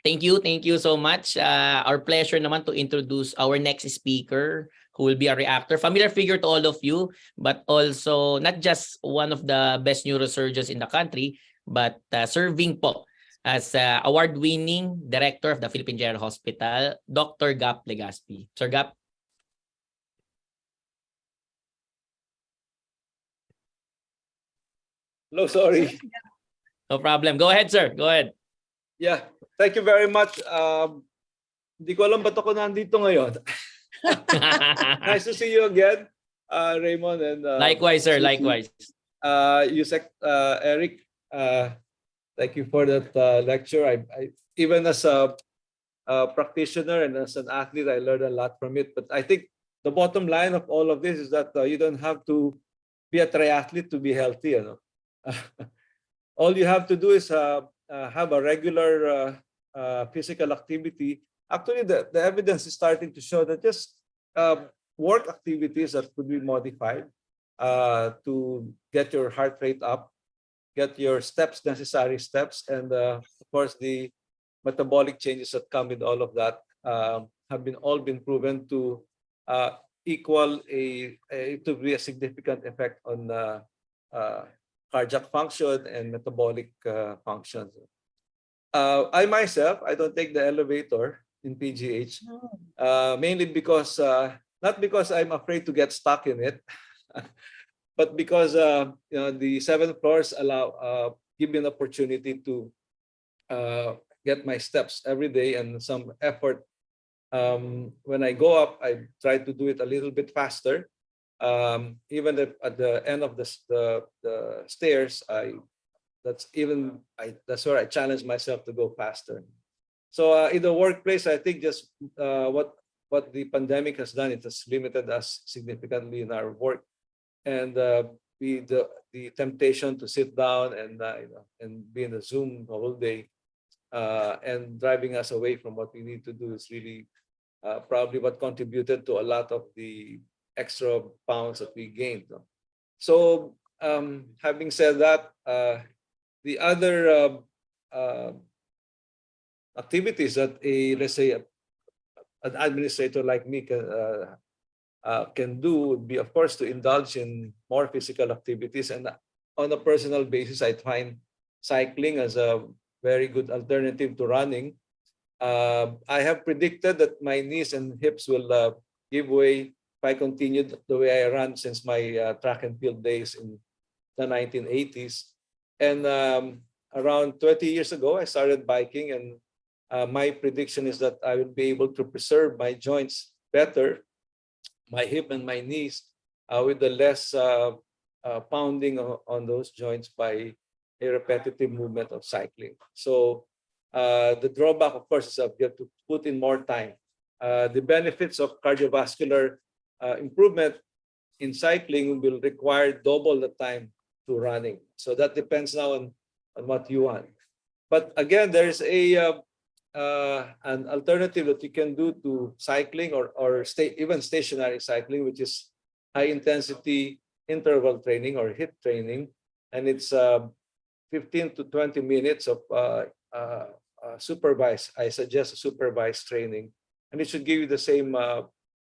thank you so much. Our pleasure naman to introduce our next speaker, who will be a reactor, familiar figure to all of you, but also not just one of the best neurosurgeons in the country, but serving po as award-winning director of the Philippine General Hospital, Dr. Gap Legaspi. Sir Gap. No, sorry. No problem. Go ahead, sir. Go ahead. Yeah, thank you very much. Hindi ko alam ba't ako nandito ngayon. Nice to see you again, Raymond. And likewise, sir. Susie. Likewise. Yusek, Eric, thank you for that lecture. I even as a practitioner and as an athlete, I learned a lot from it. But I think the bottom line of all of this is that you don't have to be a triathlete to be healthy. You know? All you have to do is have a regular physical activity. Actually, the evidence is starting to show that just work activities that could be modified to get your heart rate up, get your steps, necessary steps, and of course the metabolic changes that come with all of that have all been proven to equal to be a significant effect on cardiac function and metabolic functions. I myself, I don't take the elevator in PGH, mainly because not because I'm afraid to get stuck in it, but because you know, the 7 floors give me an opportunity to get my steps every day and some effort. When I go up, I try to do it a little bit faster. Even at the end of the stairs, that's where I challenge myself to go faster. So in the workplace, I think just what the pandemic has done, it has limited us significantly in our work, and the temptation to sit down and and be in the Zoom the whole day, and driving us away from what we need to do is really probably what contributed to a lot of the extra pounds that we gained. So having said that, the other activities that let's say an administrator like me can do would be, of course, to indulge in more physical activities. And on a personal basis, I find cycling as a very good alternative to running. I have predicted that my knees and hips will give way if I continue the way I run since my track and field days in the 1980s. And around 20 years ago, I started biking, and my prediction is that I will be able to preserve my joints better, my hip and my knees, with the less pounding on those joints by a repetitive movement of cycling. So the drawback, of course, is that you have to put in more time. The benefits of cardiovascular improvement in cycling will require double the time to running. So that depends now on what you want. But again, there is an alternative that you can do to cycling or even stationary cycling, which is high intensity interval training or HIIT training. And it's 15 to 20 minutes of supervised, I suggest supervised training. And it should give you the same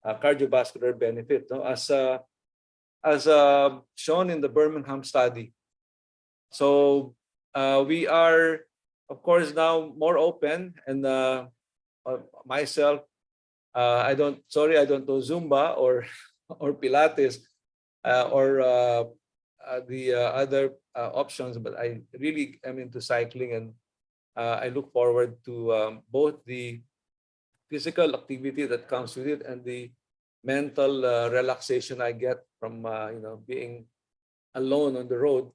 cardiovascular benefit, no? as shown in the Birmingham study. So we are, of course, now more open, and myself, I don't know Zumba or Pilates or the other options, but I really am into cycling, and I look forward to both the physical activity that comes with it and the mental relaxation I get from being alone on the road.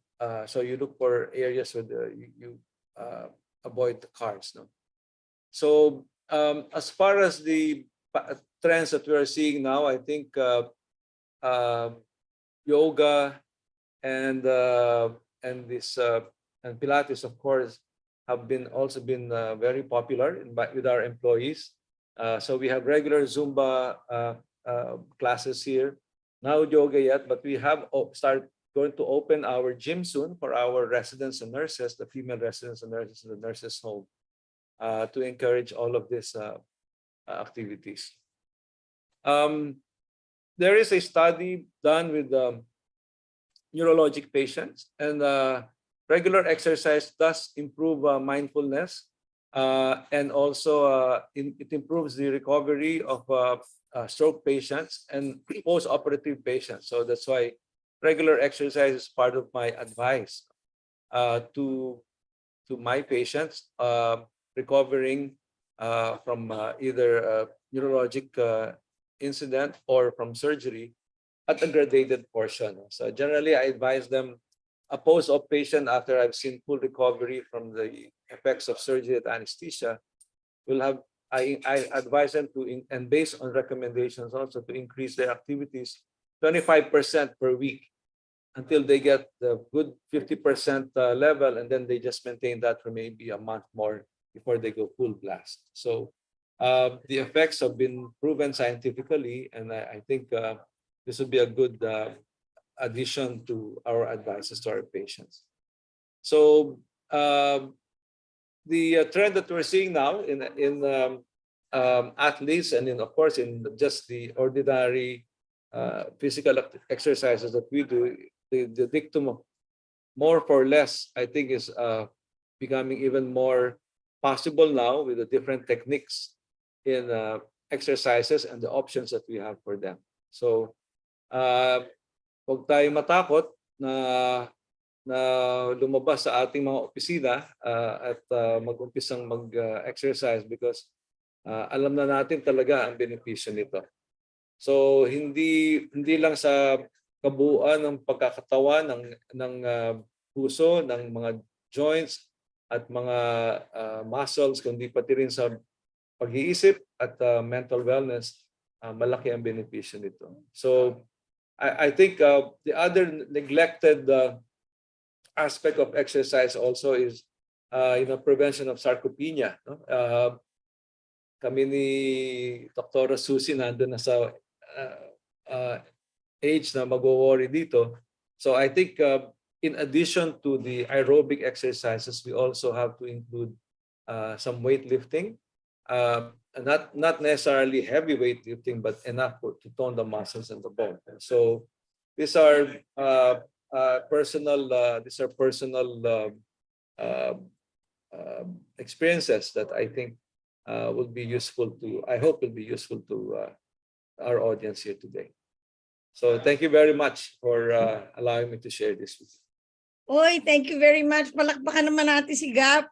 So you look for areas where you avoid the cars. No? So as far as the trends that we are seeing now, I think yoga and this and Pilates, of course, have also been very popular with our employees. So we have regular Zumba classes here. Now yoga yet, but we have going to open our gym soon for our residents and nurses, the female residents and nurses in the nurses' home, to encourage all of these activities. There is a study done with neurologic patients, and regular exercise does improve mindfulness, and also it improves the recovery of stroke patients and post-operative patients. So that's why regular exercise is part of my advice to my patients recovering from either neurologic incident or from surgery at a gradated portion. So generally, I advise them a post-op patient after I've seen full recovery from the effects of surgery at anesthesia will have. I advise them to, and based on recommendations also, to increase their activities 25% per week until they get the good 50% level, and then they just maintain that for maybe a month more before they go full blast. So the effects have been proven scientifically, and I think this would be a good addition to our advices to our patients. So the trend that we're seeing now in athletes, and of course in just the ordinary physical exercises that we do, the dictum of more for less, I think, is becoming even more possible now with the different techniques in exercises and the options that we have for them. So huwag tayo matakot na lumabas sa ating mga opisina at mag-umpisang mag-exercise because alam na natin talaga ang benepisyo nito. So hindi lang sa kabuuan ng pagkakatawan ng puso, ng mga joints at mga muscles, kundi pati rin sa pag-iisip at mental wellness, malaki ang benepisyo nito. So I think the other neglected aspect of exercise also is prevention of sarcopenia. No? Kami ni Dr. Susie nandun na sa age na mag-worry dito. So I think in addition to the aerobic exercises, we also have to include some weightlifting. Not necessarily heavy weightlifting, but enough to tone the muscles and the bone. So these are personal experiences that I think will be useful to. I hope will be useful to our audience here today. So thank you very much for allowing me to share this with you. Oy, thank you very much. Palakpakan naman natin si Gap.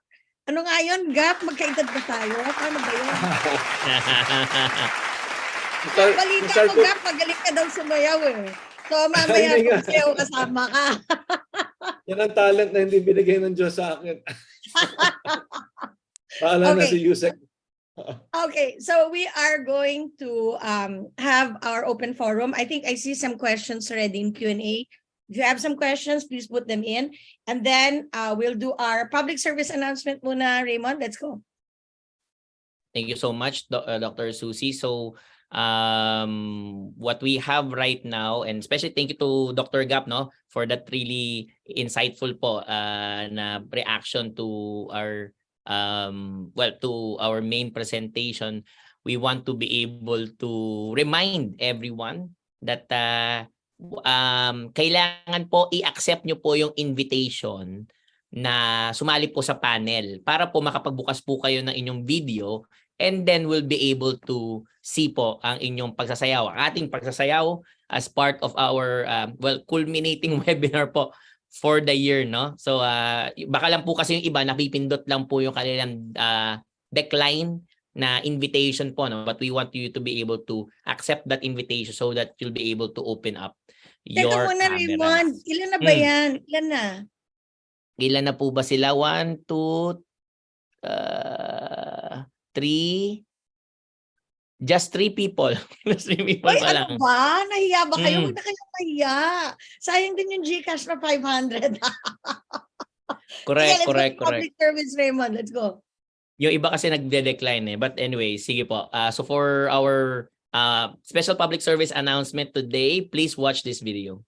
Ano nga yun, Gap? Magkaedad ba tayo? Ano ba yun? Balita ko, Gap, magaling ka daw sumayaw eh. So mamaya sayaw kasama ka. Yan ang talent na hindi binigay ng Diyos sa akin. Paala na si Yusek. Okay, so we are going to have our open forum. I think I see some questions already in Q&A. If you have some questions, please put them in. And then we'll do our public service announcement muna, Raymond. Let's go. Thank you so much, Dr. Susie. So what we have right now, and especially thank you to Dr. Gap for that really insightful po na reaction to our to our main presentation. We want to be able to remind everyone that kailangan po i-accept nyo po yung invitation na sumali po sa panel para po makapagbukas po kayo ng inyong video, and then we'll be able to see po ang inyong pagsasayaw, ang ating pagsasayaw as part of our culminating webinar po for the year, no? So baka lang po kasi yung iba napipindot lang po yung kanilang decline na invitation po, no? But we want you to be able to accept that invitation so that you'll be able to open up your muna, camera. Raymond. Ilan na ba yan? Ilan na? Ilan na po ba sila? 1, 2, Just 3 people. Just 3 people Uy, pa ano lang. ba? Nahiya ba kayo? Mm. Huwag na kayong mahiya. Sayang din yung GCash na 500. Correct, Let's go correct, to correct. public service, Raymond. Let's go. Yung iba kasi nagde-decline eh. But anyway, sige po. So for our special public service announcement today, please watch this video.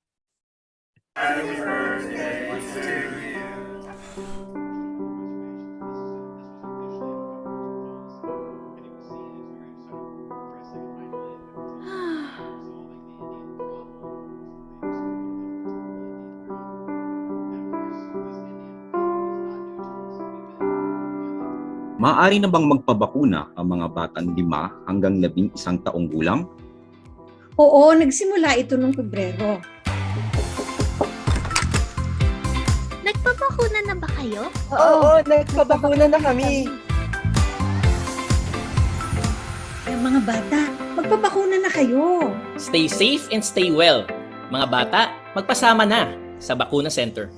Maaari na bang magpabakuna ang mga batang 5 hanggang 11 taong gulang? Oo, nagsimula ito noong Pebrero. Nagpapakuna na ba kayo? Oo, nagpapakuna na kami. Yung mga bata, magpapakuna na kayo. Stay safe and stay well. Mga bata, magpasama na sa Bakuna Center.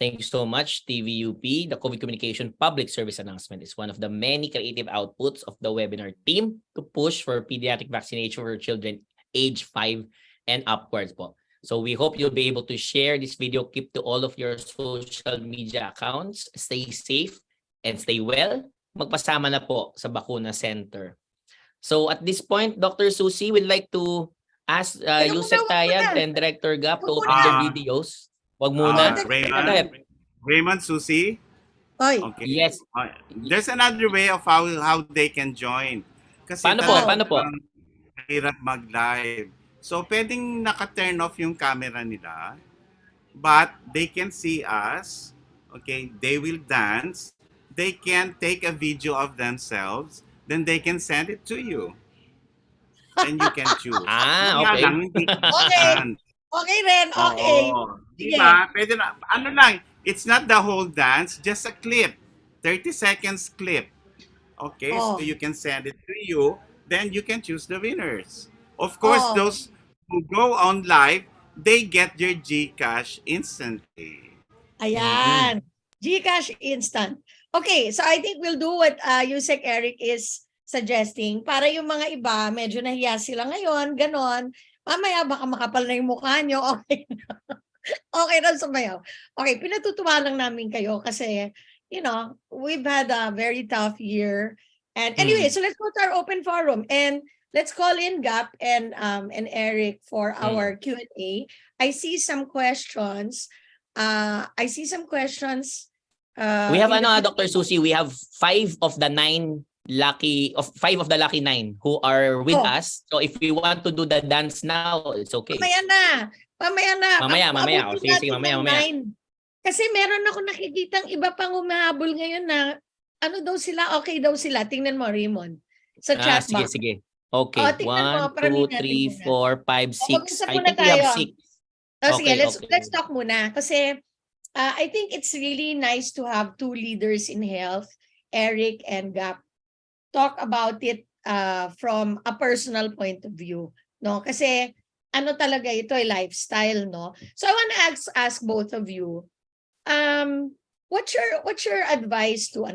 Thank you so much, TVUP. The COVID Communication Public Service Announcement is one of the many creative outputs of the webinar team to push for pediatric vaccination for children age 5 and upwards po. So we hope you'll be able to share this video, keep to all of your social media accounts, stay safe and stay well. Magpasama na po sa Bakuna Center. So at this point, Dr. Susie would like to ask Yusek Tayag and Director Gap to open their videos. Wag muna. Raymond, Susie? Oy. Okay. Yes. There's another way of how they can join. Kasi Paano po? Paano po? Hirap mag-live. So, pwedeng naka-turn off yung camera nila, but they can see us. Okay? They will dance. They can take a video of themselves. Then they can send it to you. And you can choose. Okay. Okay. Okay, Ren. Okay. Diba? Pwede na. Ano lang, it's not the whole dance, just a clip. 30 seconds clip. Okay, so you can send it to you. Then you can choose the winners. Of course, those who go on live, they get your GCash instantly. Ayan. GCash instant. Okay, so I think we'll do what Yusek Eric is suggesting. Para yung mga iba, medyo nahiya sila ngayon, ganon. Mamaya baka makapal na yung mukha nyo. Okay. Okay na sumayaw. Okay, pinatutuwa lang namin kayo kasi, you know, we've had a very tough year. And anyway, so let's go to our open forum and let's call in Gap and Eric for our Q&A. I see some questions. We have Dr. Susie, we have 5 of the 9 lucky 5 of the lucky 9 who are with us. So if we want to do the dance now, it's okay. Mamaya na. Mamaya. Sige, mamaya. Kasi meron ako nakikitang iba pang umahabol ngayon na ano daw sila, okay daw sila. Tingnan mo, Raymond. Sa chat box. Sige. Okay. 1, 2, 3, 4, 5, 6. I think we have 6. Sige, let's talk muna. Kasi I think it's really nice to have 2 leaders in health, Eric and Gap, talk about it from a personal point of view, no? Kasi ano talaga ito ay lifestyle, no? So I want to ask both of you, what's your advice to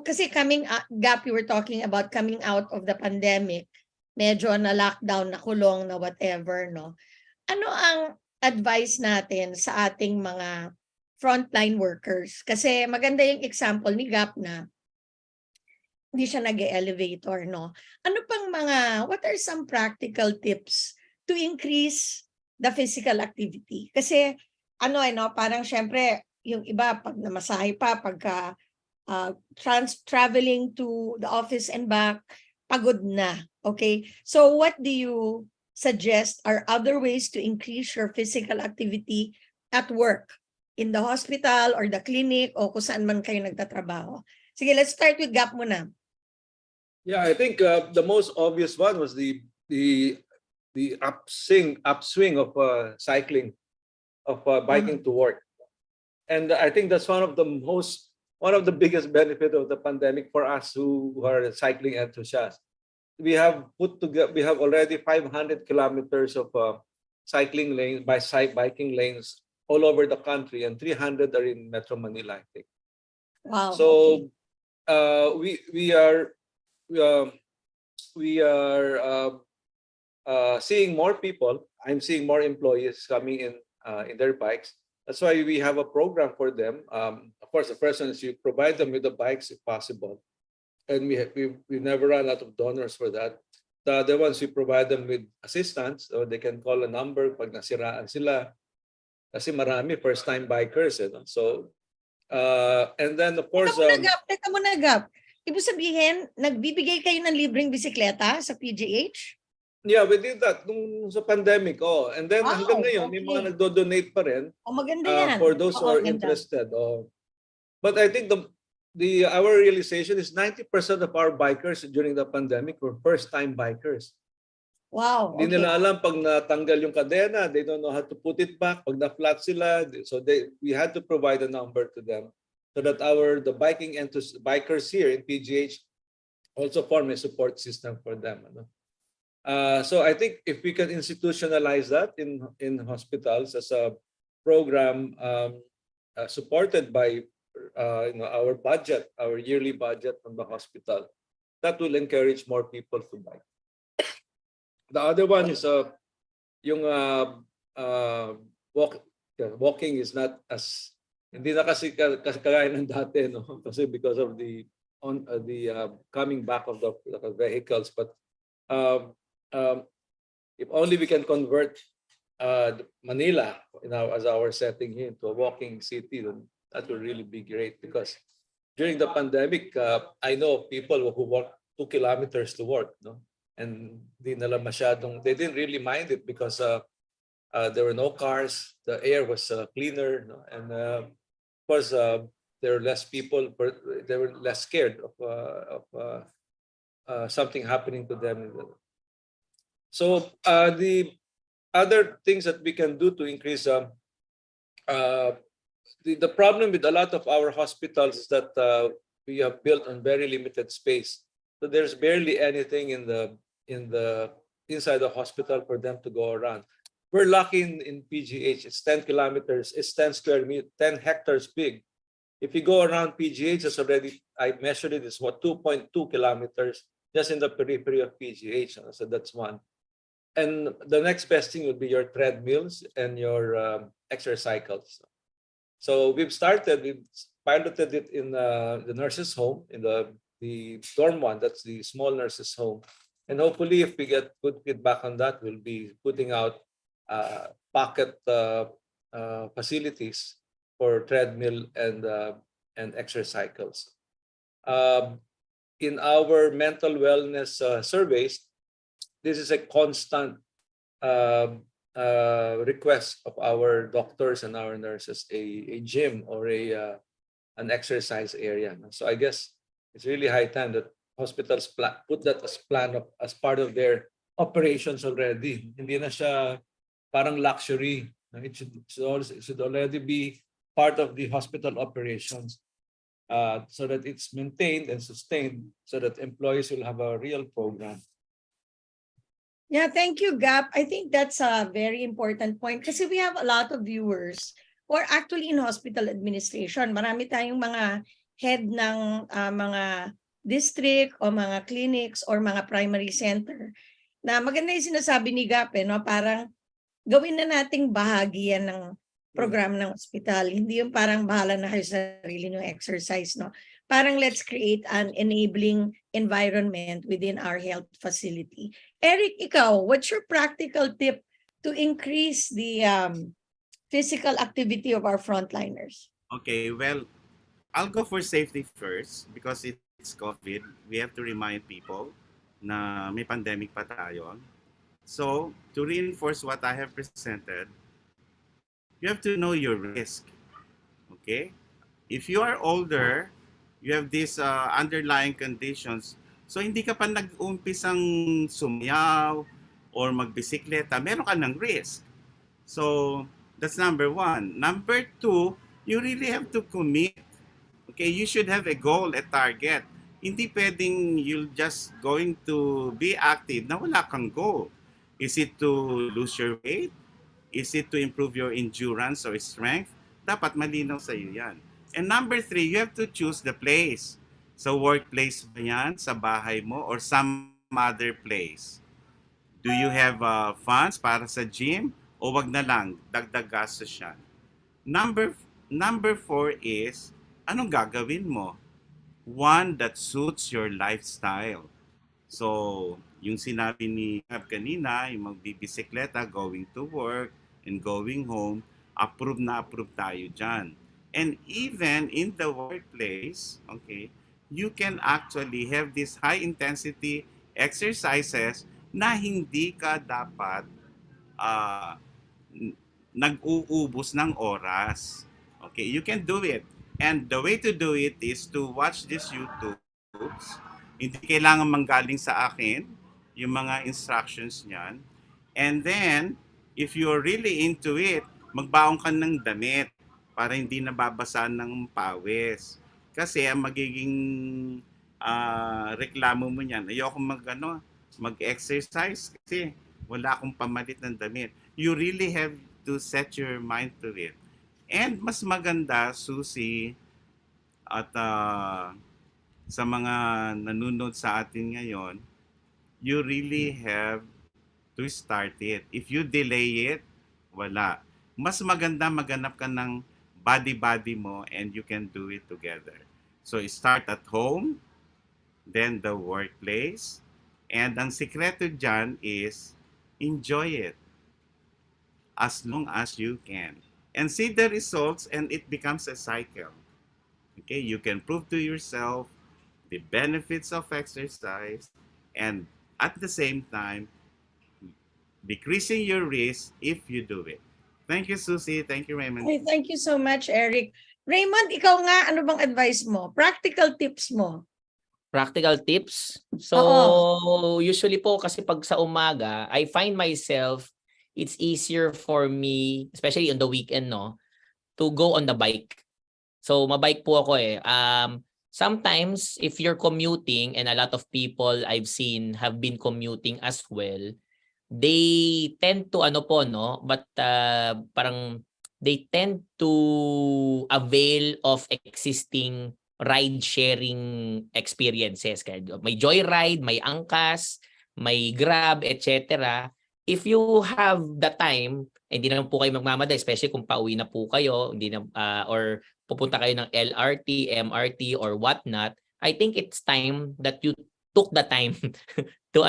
kasi Gap, you were talking about coming out of the pandemic, medyo na lockdown, na kulong, na whatever, no? Ano ang advice natin sa ating mga frontline workers? Kasi maganda yung example ni Gap na hindi siya nag-elevator, no? Ano pang what are some practical tips to increase the physical activity? Kasi, parang syempre, yung iba, pag namasahe pa, pagka traveling to the office and back, pagod na, okay? So, what do you suggest are other ways to increase your physical activity at work, in the hospital or the clinic, o kung saan man kayo nagtatrabaho? Sige, let's start with Gap muna. Yeah, I think the most obvious one was the upswing of cycling, of biking to work, and I think that's one of the biggest benefit of the pandemic for us who are cycling enthusiasts. We have already 500 kilometers of cycling lanes, biking lanes all over the country, and 300 are in Metro Manila, I think. Wow. So we are um, we are seeing more people. I'm seeing more employees coming in their bikes. That's why we have a program for them. Of course, the first one is you provide them with the bikes if possible, and we never run out of donors for that. The other ones, we provide them with assistance, so they can call a number pag nasiraan sila. Kasi marami first-time bikers, eh, no? So, and then of course, Teka muna, Gap. Ibig sabihin, nagbibigay kayo ng libreng bisikleta sa PGH? yeah, we did that nung sa pandemic. Oh. And then Wow, hanggang ngayon, may mga okay. nagdo-donate pa rin Maganda yan. for those who Oo, are ganda. interested. Oh. But I think our realization is 90% of our bikers during the pandemic were first-time bikers. Wow, Hindi okay. nila alam pag natanggal yung kadena, they don't know how to put it back. Pag na-flat sila, so we had to provide a number to them so that the bikers here in PGH also form a support system for them. Ano? So I think if we can institutionalize that in hospitals as a program supported by our budget, our yearly budget from the hospital, that will encourage more people to bike. The other one is yung walking is not as hindi na kasi kagaya ng dati, no? Kasi because of the coming back of the vehicles, but if only we can convert Manila as our setting here to a walking city, then that will really be great. Because during the pandemic, I know people who walk 2 kilometers to work, no? And they didn't really mind it because there were no cars, the air was cleaner, no? And of course there were less people, but they were less scared of something happening to them. So the other things that we can do to increase the problem with a lot of our hospitals is that we have built on very limited space. So there's barely anything inside the hospital for them to go around. We're lucky in PGH. It's 10 kilometers. It's 10 square meters, 10 hectares big. If you go around PGH, it's already, I measured it, it's 2.2 kilometers just in the periphery of PGH. So that's one. And the next best thing would be your treadmills and your exercise cycles. So we've piloted it in the nurses' home, in the dorm one, that's the small nurses' home. And hopefully, if we get good feedback on that, we'll be putting out pocket facilities for treadmill and exercise cycles. In our mental wellness surveys, this is a constant request of our doctors and our nurses, a gym or an exercise area. So I guess it's really high time that hospitals put that as part of their operations already. Hindi na siya parang luxury. It should already be part of the hospital operations so that it's maintained and sustained so that employees will have a real program. Yeah, thank you, Gap. I think that's a very important point kasi we have a lot of viewers who are actually in hospital administration. Marami tayong mga head ng mga district o mga clinics or mga primary center na maganda yung sinasabi ni Gap, no? Parang gawin na nating bahagi yan ng program ng hospital. Hindi yung parang bahala na kayo sa sarili ng exercise, no? Parang let's create an enabling environment within our health facility. Eric, ikaw, what's your practical tip to increase the physical activity of our frontliners? Okay, well, I'll go for safety first because it's COVID. We have to remind people na may pandemic pa tayo. So, to reinforce what I have presented, you have to know your risk. Okay? If you are older, you have these underlying conditions. So, hindi ka pa nag-umpisang sumayaw or magbisikleta, meron ka ng risk. So, that's number one. Number two, you really have to commit. Okay, you should have a goal, a target. Hindi pwedeng you're just going to be active na wala kang goal. Is it to lose your weight? Is it to improve your endurance or strength? Dapat malinaw sa iyo yan. And number three, you have to choose the place. Sa workplace ba yan? Sa bahay mo? Or some other place? Do you have funds para sa gym? O wag na lang, dagdag gastos yan. Number 4 is, anong gagawin mo? One that suits your lifestyle. So, yung sinabi ni Gab kanina, yung magbibisikleta, going to work and going home, approve na approve tayo dyan. And even in the workplace, okay, you can actually have these high intensity exercises na hindi ka dapat uh, nag-uubos ng oras. Okay, you can do it. And the way to do it is to watch these YouTubes. Hindi kailangan manggaling sa akin yung mga instructions niyan. And then, if you're really into it, magbaon ka ng damit para hindi nababasa ng pawis. Kasi ang magiging reklamo mo niyan, ayoko mag-exercise kasi wala akong pamalit ng damit. You really have to set your mind to it. And mas maganda, Susie, at sa mga nanonood sa atin ngayon, you really have to start it. If you delay it, wala. Mas maganda maganap ka ng body-body mo and you can do it together. So start at home, then the workplace, and ang sikreto dyan is enjoy it as long as you can. And see the results and it becomes a cycle. Okay, you can prove to yourself the benefits of exercise and at the same time decreasing your risk if you do it. Thank you, Susie. Thank you, Raymond. Ay, thank you so much, Eric. Raymond, ikaw nga, ano bang advice mo? Practical tips mo? Practical tips. So, usually po kasi pag sa umaga, I find myself, it's easier for me, especially on the weekend, no, to go on the bike. So, mabike po ako eh. Sometimes, if you're commuting, and a lot of people I've seen have been commuting as well, they tend to, parang they tend to avail of existing ride-sharing experiences. May Joyride, may Angkas, may Grab, etc. If you have the time, hindi naman po kayo magmamadali, especially kung pauwi na po kayo, hindi na, or pupunta kayo ng LRT, MRT, or whatnot, I think it's time that you took the time to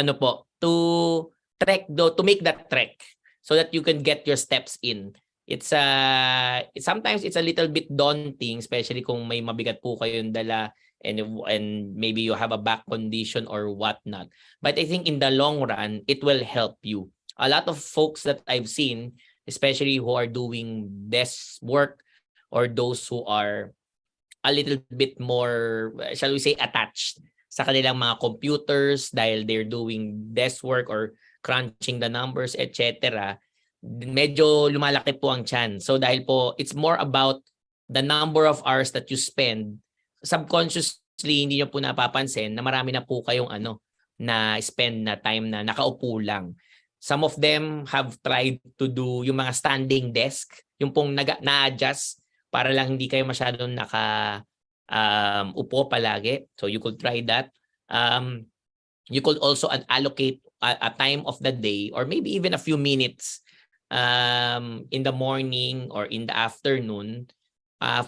trek, to make that trek so that you can get your steps in. Sometimes it's a little bit daunting, especially kung may mabigat po kayong dala and maybe you have a back condition or whatnot. But I think in the long run, it will help you. A lot of folks that I've seen, especially who are doing desk work or those who are a little bit more, shall we say, attached sa kanilang mga computers dahil they're doing desk work or crunching the numbers, etc., medyo lumalaki po ang tiyan. So dahil po, it's more about the number of hours that you spend. Subconsciously, hindi nyo po napapansin na marami na po kayong na spend na time na nakaupo lang. Some of them have tried to do yung mga standing desk, yung pong na-adjust para lang hindi kayo masyadong upo palagi. So you could try that. You could also allocate a time of the day or maybe even a few minutes in the morning or in the afternoon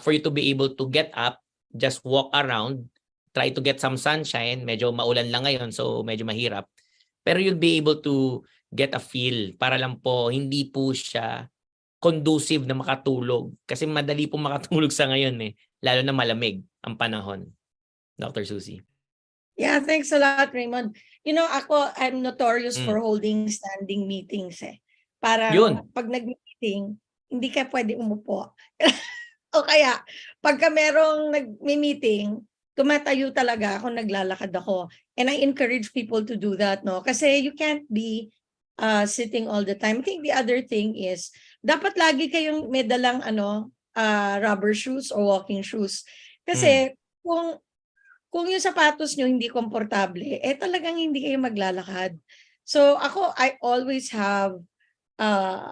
for you to be able to get up, just walk around, try to get some sunshine. Medyo maulan lang ngayon, so medyo mahirap. Pero you'll be able to get a feel para lang po hindi po siya conducive na makatulog. Kasi madali po makatulog sa ngayon eh. Lalo na malamig ang panahon. Dr. Susie. Yeah, thanks a lot, Raymond. You know, I'm notorious for holding standing meetings eh. Para pag nag-meeting, hindi ka pwede umupo. O kaya, pagka merong nag-meeting, tumatayo talaga ako, naglalakad ako. And I encourage people to do that, no? Kasi you can't be sitting all the time. I think the other thing is, dapat lagi kayong may dalang rubber shoes or walking shoes. Kasi kung yung sapatos nyo hindi komportable, talagang hindi kayo maglalakad. So ako, I always have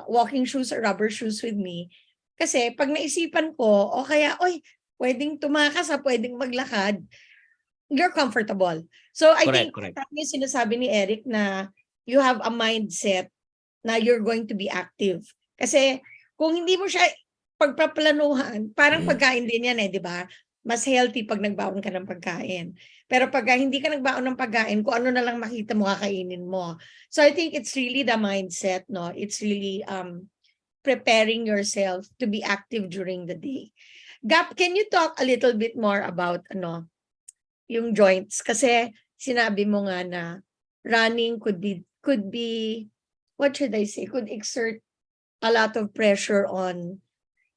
walking shoes or rubber shoes with me. Kasi pag naisipan ko, o kaya, pwedeng tumakas pwedeng maglakad, you're comfortable. So I think Correct. yung sinasabi ni Eric na you have a mindset na you're going to be active. Kasi kung hindi mo siya pagpaplanuhan, parang pagkain din yan di ba? Mas healthy pag nagbaon ka ng pagkain. Pero pag hindi ka nagbaon ng pagkain, kung ano na lang makita mo, kakainin mo. So I think it's really the mindset, no? It's really preparing yourself to be active during the day. Gap, can you talk a little bit more about yung joints? Kasi sinabi mo nga na running could be what should I say? Could exert a lot of pressure on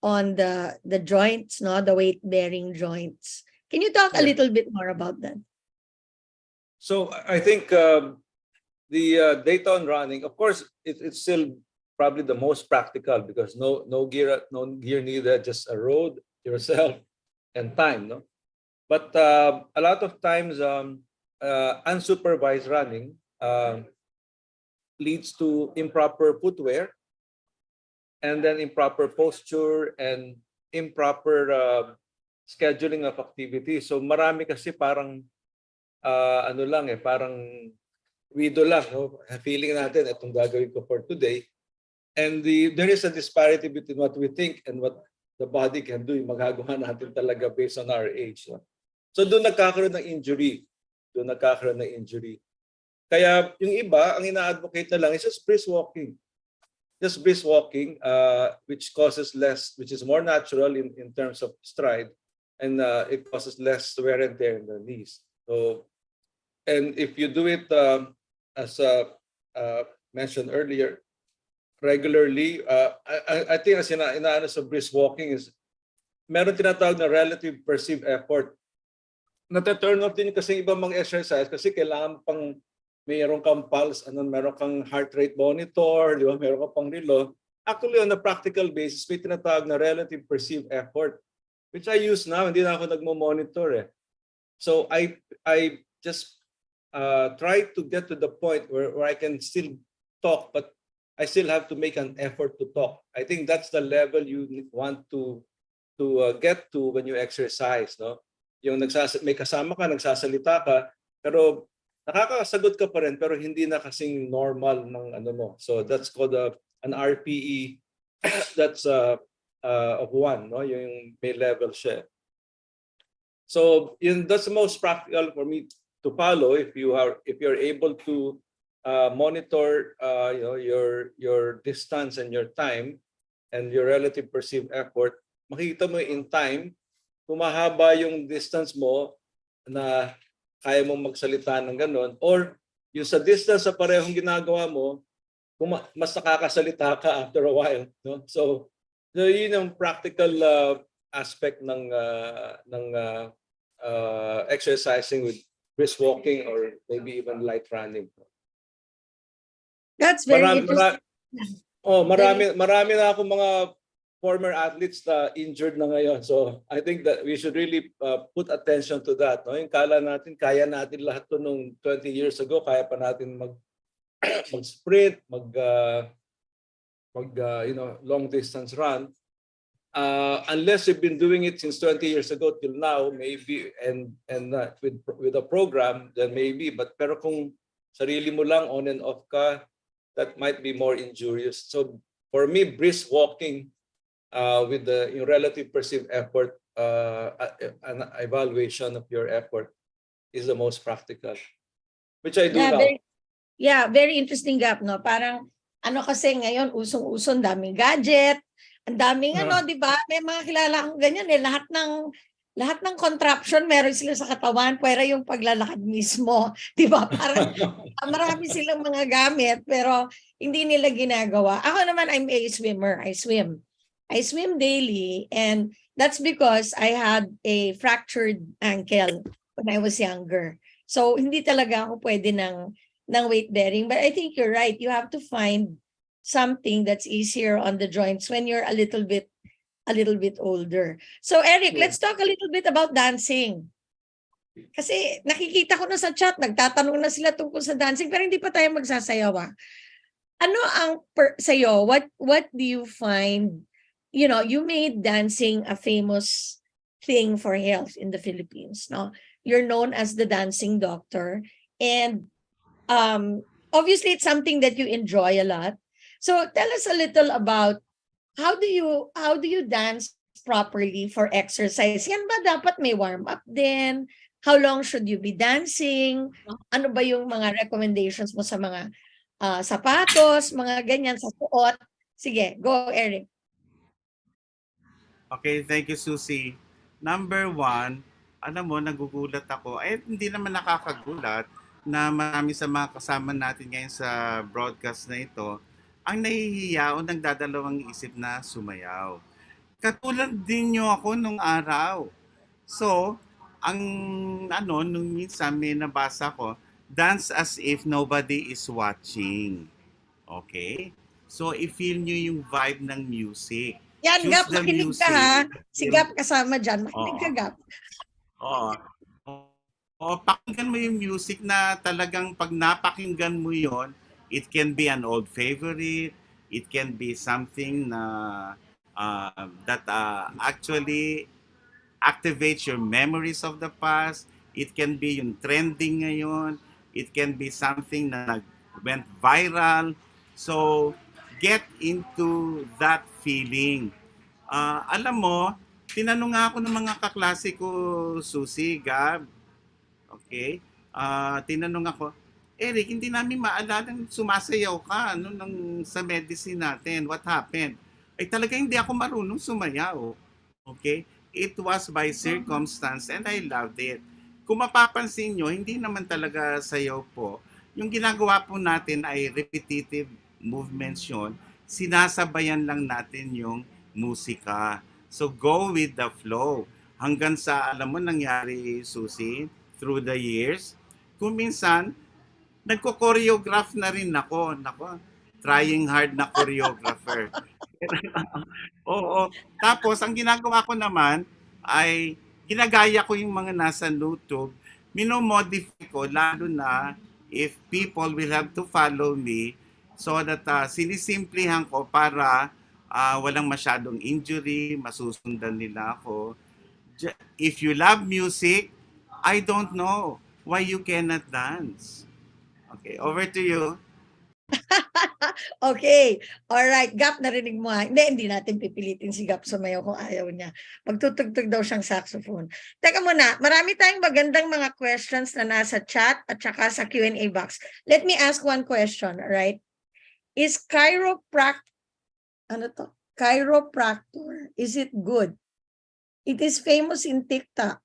the joints, no? The weight-bearing joints. Can you talk a little bit more about that? So I think the data on running, of course, it's still probably the most practical because no gear needed, just a road, yourself, and time, no? But a lot of times unsupervised running leads to improper footwear, and then improper posture and improper scheduling of activity. So marami kasi parang parang wido lang, no? Feeling natin itong gagawin ko for today. And there is a disparity between what we think and what the body can do. Yung magagawa natin talaga based on our age. No? So doon nagkakaroon ng injury. Kaya yung iba, ang ina-advocate na lang is just brisk walking. Which is more natural in terms of stride, and it causes less wear and tear in the knees. So, and if you do it as mentioned earlier, regularly, I think as inaano sa brisk walking is meron tinatawag na relative perceived effort. Nata-turn off din kasi ibang mga exercise kasi kailangan pang mayroon kang pulse, meron kang heart rate monitor, di ba? Meron kang pang relo. Actually, on a practical basis, may tinatawag na relative perceived effort, which I use now. Hindi na ako nagmo-monitor. So I just try to get to the point where I can still talk, but I still have to make an effort to talk. I think that's the level you want to get to when you exercise, no? Yung may kasama ka, nagsasalita ka, pero nakakasagot ka pa rin pero hindi na kasing normal ng mo. So that's called an RPE that's of 1, no? Yung may level siya. So that's the most practical for me to follow if you're able to monitor your distance and your time and your relative perceived effort. Makikita mo in time kung mahaba yung distance mo na kaya mong magsalita ng ganon, or yung sa distance sa parehong ginagawa mo, mas nakakasalita ka after a while, no? So yun ang practical aspect ng exercising with brisk walking or maybe even light running. That's very interesting. Marami na ako mga former athletes na injured na ngayon. So I think that we should really put attention to that. No? Yung kala natin, kaya natin lahat to nung 20 years ago, kaya pa natin mag-sprint, long distance run. Unless you've been doing it since 20 years ago till now, maybe, and with a program, then maybe. Pero kung sarili mo lang, on and off ka, that might be more injurious. So for me, brisk walking with the relative perceived effort, an evaluation of your effort is the most practical, which I do now. Very interesting, Gap, no? Parang kasi ngayon usong-usong daming gadget, ang daming di ba? May mga kilala akong ganyan lahat ng contraption meron sila sa katawan, pwera yung paglalakad mismo, di ba? Parang marami silang mga gamit pero hindi nila ginagawa. Ako naman, I'm a swimmer. I swim daily, and that's because I had a fractured ankle when I was younger. So hindi talaga ako pwede ng weight bearing. But I think you're right. You have to find something that's easier on the joints when you're a little bit older. So Eric, let's talk a little bit about dancing. Kasi nakikita ko na sa chat, nagtatanong na sila tungkol sa dancing, pero hindi pa tayo magsasayaw. Ano ang sa'yo? What do you find? You made dancing a famous thing for health in the Philippines, no? you're known as the dancing doctor, and obviously it's something that you enjoy a lot. So tell us a little about how do you dance properly for exercise? Yan ba dapat may warm up din? How long should you be dancing? Ano ba yung mga recommendations mo sa mga sapatos, mga ganyan sa suot? Sige, go Eric. Okay, thank you, Susie. Number one, alam mo, nagugulat ako. Hindi naman nakakagulat na marami sa mga kasama natin ngayon sa broadcast na ito ang nahihiya o nagdadalawang isip na sumayaw. Katulad din nyo ako nung araw. So, ang nung minsan may nabasa ko, dance as if nobody is watching. Okay? So, i-feel nyo yung vibe ng music. Yan, Choose Gap, the makinig music. ka ha. Si Gap kasama dyan. Makinig ka, Oo. Gap. Oo. O, pakinggan mo yung music na talagang pag napakinggan mo yon, it can be an old favorite, it can be something na that actually activates your memories of the past. It can be yung trending ngayon. It can be something na went viral. So, get into that feeling. Alam mo, tinanong nga ako ng mga kaklase ko, Susie, Gab, okay? Tinanong ako, Eric, hindi namin maalalang sumasayaw ka sa medicine natin. What happened? Ay talaga hindi ako marunong sumayaw. Okay? It was by circumstance and I loved it. Kung mapapansin nyo, hindi naman talaga sayaw po. Yung ginagawa po natin ay repetitive movements yun. Sinasabayan lang natin yung musika. So go with the flow. Hanggang sa, alam mo, nangyari, Susie, through the years, kung minsan, nagko-choreograph na rin ako. Nako, trying hard na choreographer. Oo. Tapos, ang ginagawa ko naman ay ginagaya ko yung mga nasa YouTube. Minomodify ko, lalo na if people will have to follow me so that sinisimplihan ko para walang masyadong injury, masusundan nila ako. If you love music, I don't know why you cannot dance. Okay, over to you. Okay. Alright. Gap, narinig mo ha. Hindi natin pipilitin si Gap sumayaw kung ayaw niya. Magtutugtog daw siyang saxophone. Teka muna, marami tayong magandang mga questions na nasa chat at saka sa Q&A box. Let me ask one question, alright? Is chiropractor, is it good? It is famous in TikTok.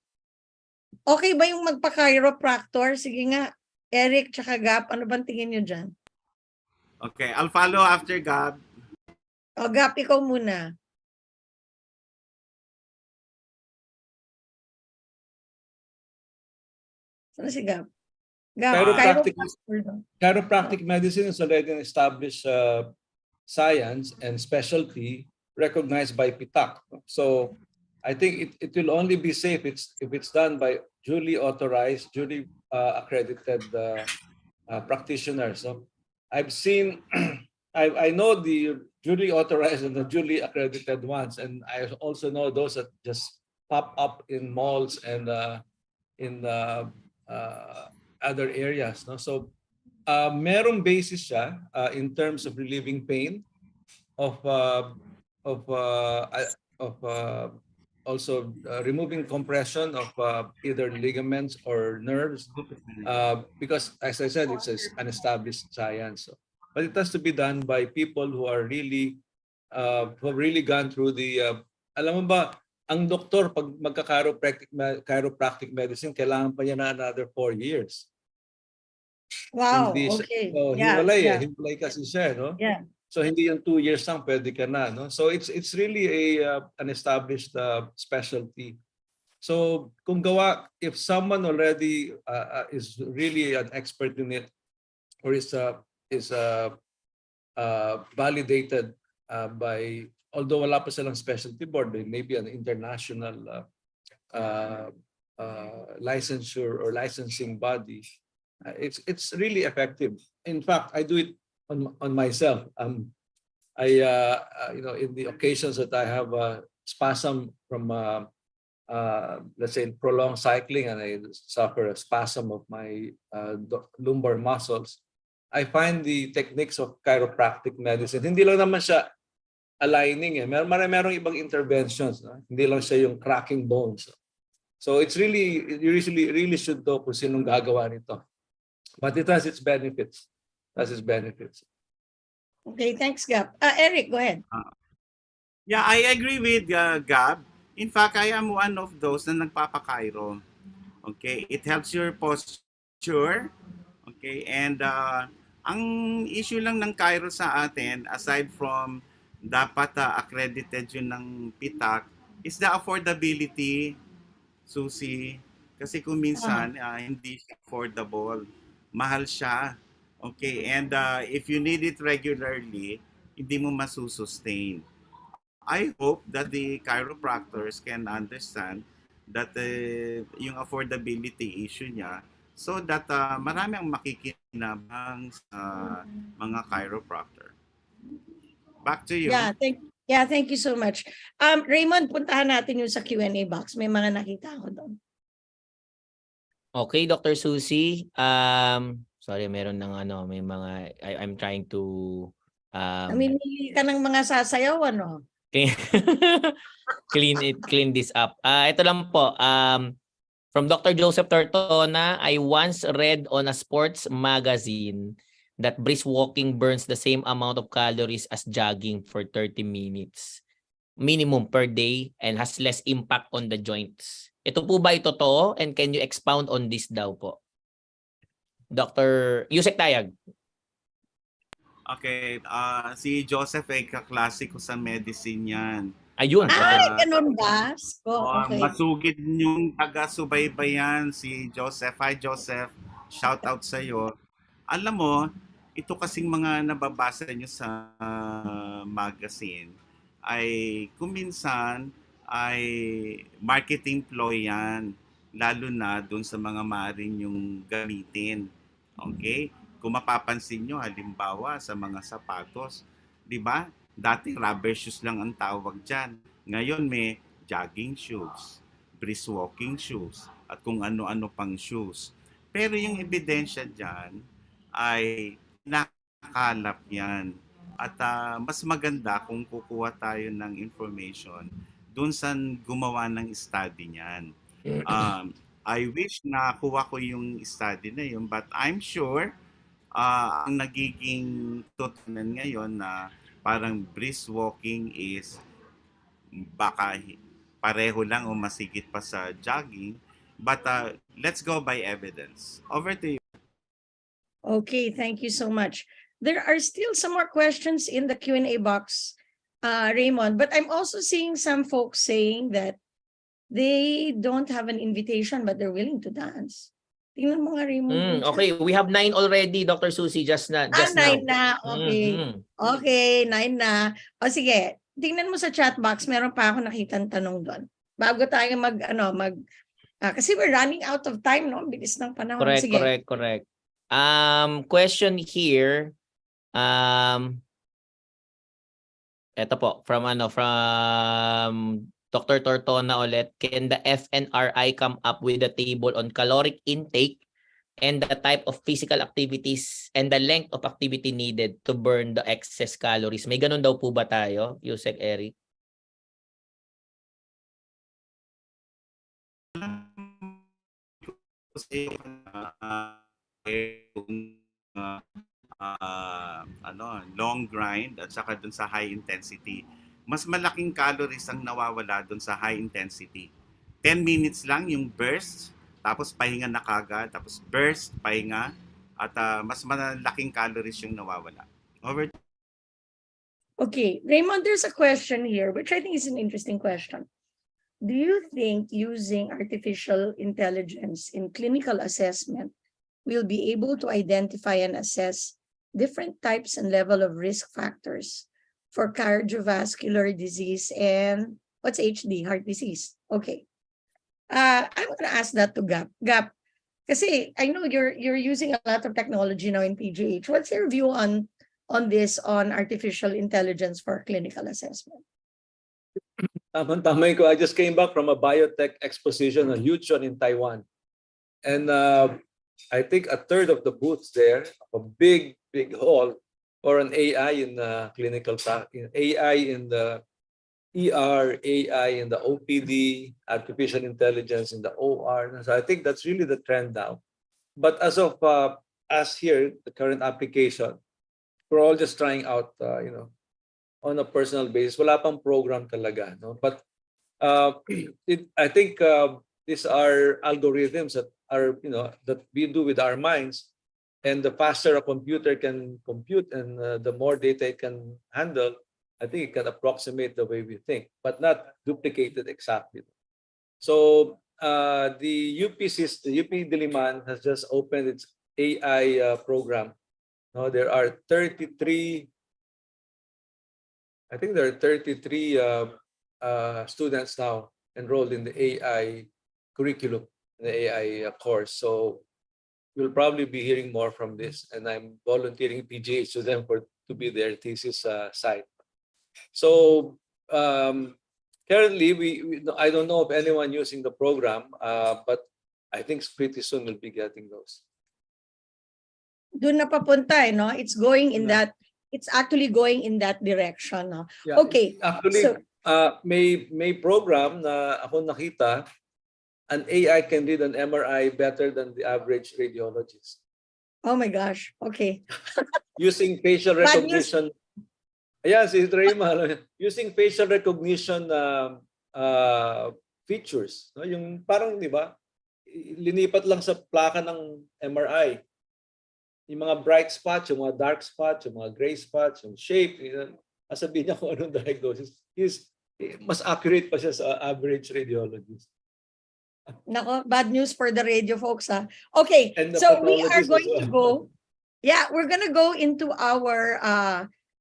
Okay ba yung magpa-chiropractor? Sige nga, Eric tsaka Gap, ano bang tingin nyo dyan? Okay, I'll follow after Gab. O Gap, ikaw muna. Saan si Gap? Gap, Chiropractic medicine is already an established science and specialty recognized by PITAC. So I think it will only be safe if it's done by duly authorized, duly accredited practitioners. So I've seen, I know the duly authorized and the duly accredited ones, and I also know those that just pop up in malls and in other areas. No? So merong basis siya in terms of relieving pain, of also removing compression of either ligaments or nerves, because as I said, it's an established science. But it has to be done by people who are really who have really gone through the alam mo ba, ang doktor pag chiropractic medicine, kailangan pa niya na another 4 years. Wow, Hindi okay. so himlay kasi siya, no? Yeah. So hindi yung 2 years lang pwede ka na, no? So it's really an established specialty. So kung if someone already is really an expert in it, or is validated by, although wala pa silang specialty board, maybe an international licensure or licensing body, it's really effective. In fact, I do it on myself. I in the occasions that I have spasm from let's say prolonged cycling and I suffer a spasm of my lumbar muscles, I find the techniques of chiropractic medicine, hindi lang naman siya aligning merong ibang interventions, no? Hindi lang siya yung cracking bones. So it's really, you really should know kung sinong gagawa nito. But it has its benefits. Okay, thanks, Gab. Eric, go ahead. Yeah, I agree with Gab. In fact, I am one of those na nagpapakairo. Okay, it helps your posture. Okay, and ang issue lang ng Cairo sa atin, aside from dapat accredited yun ng PITAC, is the affordability, Susie. Kasi kung minsan hindi siya affordable, mahal siya. Okay, and if you need it regularly, hindi mo masusustain. I hope that the chiropractors can understand that yung affordability issue niya, so that marami ang makikinabang sa mga chiropractor. Back to you. Thank you so much. Raymond, puntahan natin yung sa Q&A box. May mga nakita ako doon. Okay, Dr. Susie. Sorry, meron ng may mga I'm trying to Namimili ka ng mga sasayaw, ano? clean this up. Ito lang po. From Dr. Joseph Tortona, I once read on a sports magazine that brisk walking burns the same amount of calories as jogging for 30 minutes minimum per day and has less impact on the joints. Ito po ba ito totoo? And can you expound on this daw po? Dr. Yusek Tayag. Okay, si Joseph ay kaklase ko sa medicine yan. Ayun. Ganun ba? Okay. Masugid yung taga-subaybayan si Joseph. Hi Joseph, shout out sa iyo. Alam mo, ito kasing mga nababasa nyo sa magazine ay kuminsan ay marketing ploy yan, lalo na doon sa mga maaring yung gamitin. Okay? Kung mapapansin nyo, halimbawa sa mga sapatos, di ba? Dati rubber shoes lang ang tawag dyan. Ngayon may jogging shoes, brisk walking shoes, at kung ano-ano pang shoes. Pero yung ebidensya dyan ay nakalap yan. At mas maganda kung kukuha tayo ng information doon sa gumawa ng study niyan. I wish na kuha ko yung study na yun, but I'm sure ang nagiging totohanan ngayon na parang brisk walking is baka pareho lang o masigit pa sa jogging. But let's go by evidence. Over to you. Okay, thank you so much. There are still some more questions in the Q&A box, Raymond, but I'm also seeing some folks saying that they don't have an invitation but they're willing to dance. Tingnan mo nga, Raymond. Okay, we have 9 already, Dr. Susie, just now. 9 na. Okay. Okay, 9 na. O sige, tingnan mo sa chat box, meron pa ako nakitang tanong doon. Bago tayo kasi we're running out of time, no? Bilis ng panahon. Correct. Question here. Ito po, from Dr. Tortona ulit, can the FNRI come up with a table on caloric intake and the type of physical activities and the length of activity needed to burn the excess calories? May ganun daw po ba tayo, Yusek Eric? Long grind at saka dun sa high intensity. Mas malaking calories ang nawawala dun sa high intensity. 10 minutes lang yung burst, tapos pahinga na kagad, tapos burst, pahinga, at mas malaking calories yung nawawala. Over. Okay, Raymond, there's a question here, which I think is an interesting question. Do you think using artificial intelligence in clinical assessment will be able to identify and assess different types and level of risk factors for cardiovascular disease and what's HD, heart disease? Okay. I'm going to ask that to Gap. Gap, kasi I know you're using a lot of technology now in PGH. What's your view on artificial intelligence for clinical assessment? Tama ko. I just came back from a biotech exposition, a huge one in Taiwan. And I think a third of the booths there, a big hall for an AI in clinical practice, AI in the ER, AI in the OPD, artificial intelligence in the OR. So I think that's really the trend now. But as of us here, the current application, we're all just trying out, on a personal basis. Wala pang program talaga, no? But I think these are algorithms that are, that we do with our minds, and the faster a computer can compute and the more data it can handle, I think it can approximate the way we think, but not duplicate it exactly. So the UP Diliman has just opened its AI program. No, there are 33. I think there are 33 students now enrolled in the AI curriculum, the AI course. So we'll probably be hearing more from this, and I'm volunteering PGH to them to be their thesis site. So currently, I don't know of anyone using the program, but I think pretty soon we'll be getting those. Doon na papunta, no? It's going in that. It's actually going in that direction, no? Yeah, Okay. Actually, so, may program na ako nakita, an AI can read an MRI better than the average radiologist. oh my gosh. Okay. Using facial Bad news. recognition. Ayan, si Rayma. Using facial recognition features. No? Yung parang, di ba, linipat lang sa plaka ng MRI. Yung mga bright spots, yung mga dark spots, yung mga gray spots, yung shape. Sabihin niya kung anong diagnosis. Mas accurate pa siya sa average radiologist. Nako, bad news for the radio folks, ha? Okay, And the so we are pathologist going as to well. go. Yeah, we're gonna go into our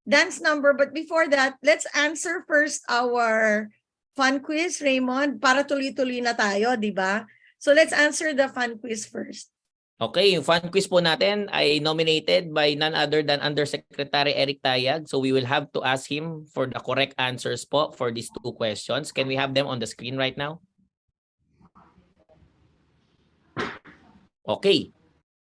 dance number. But before that, let's answer first our fun quiz, Raymond, para tuloy-tuloy na tayo, di ba? So let's answer the fun quiz first. Okay, yung fun quiz po natin ay nominated by none other than Undersecretary Eric Tayag. So we will have to ask him for the correct answers po for these two questions. Can we have them on the screen right now? Okay.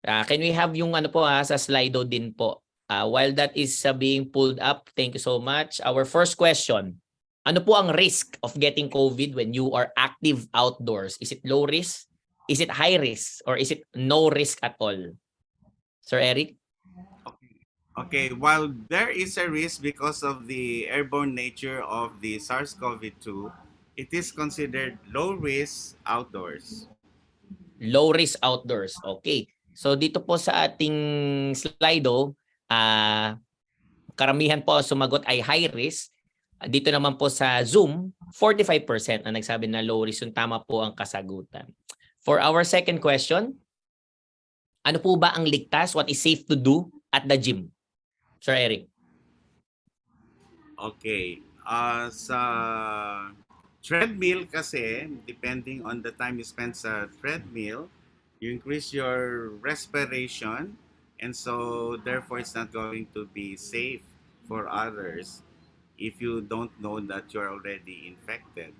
Can we have yung ano po sa Slido din po? While that is being pulled up, thank you so much. Our first question. Ano po ang risk of getting COVID when you are active outdoors? Is it low risk? Is it high risk? Or is it no risk at all? Sir Eric? Okay, while there is a risk because of the airborne nature of the SARS-CoV-2, it is considered low risk outdoors. Low risk outdoors. Okay. So dito po sa ating Slido, karamihan po sumagot ay high risk. Dito naman po sa Zoom, 45% ang nagsabi na low risk. Yung tama po ang kasagutan. For our second question, ano po ba ang ligtas? What is safe to do at the gym? Sir Eric. Okay. Sa treadmill kasi, depending on the time you spend sa treadmill, you increase your respiration, and so therefore it's not going to be safe for others if you don't know that you're already infected.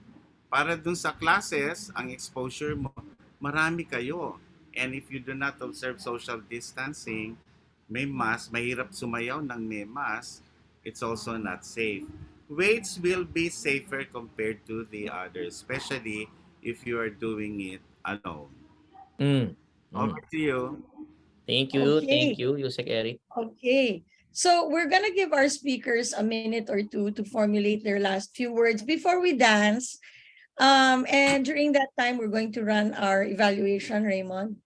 Para dun sa classes, ang exposure mo, marami kayo. And if you do not observe social distancing, may mask, mahirap sumayaw ng may mask, it's also not safe. Weights will be safer compared to the others, especially if you are doing it alone. Over to you. Thank you. Okay. Thank you, Yusek Eric. Okay. So we're gonna give our speakers a minute or two to formulate their last few words before we dance. And during that time, we're going to run our evaluation, Raymond.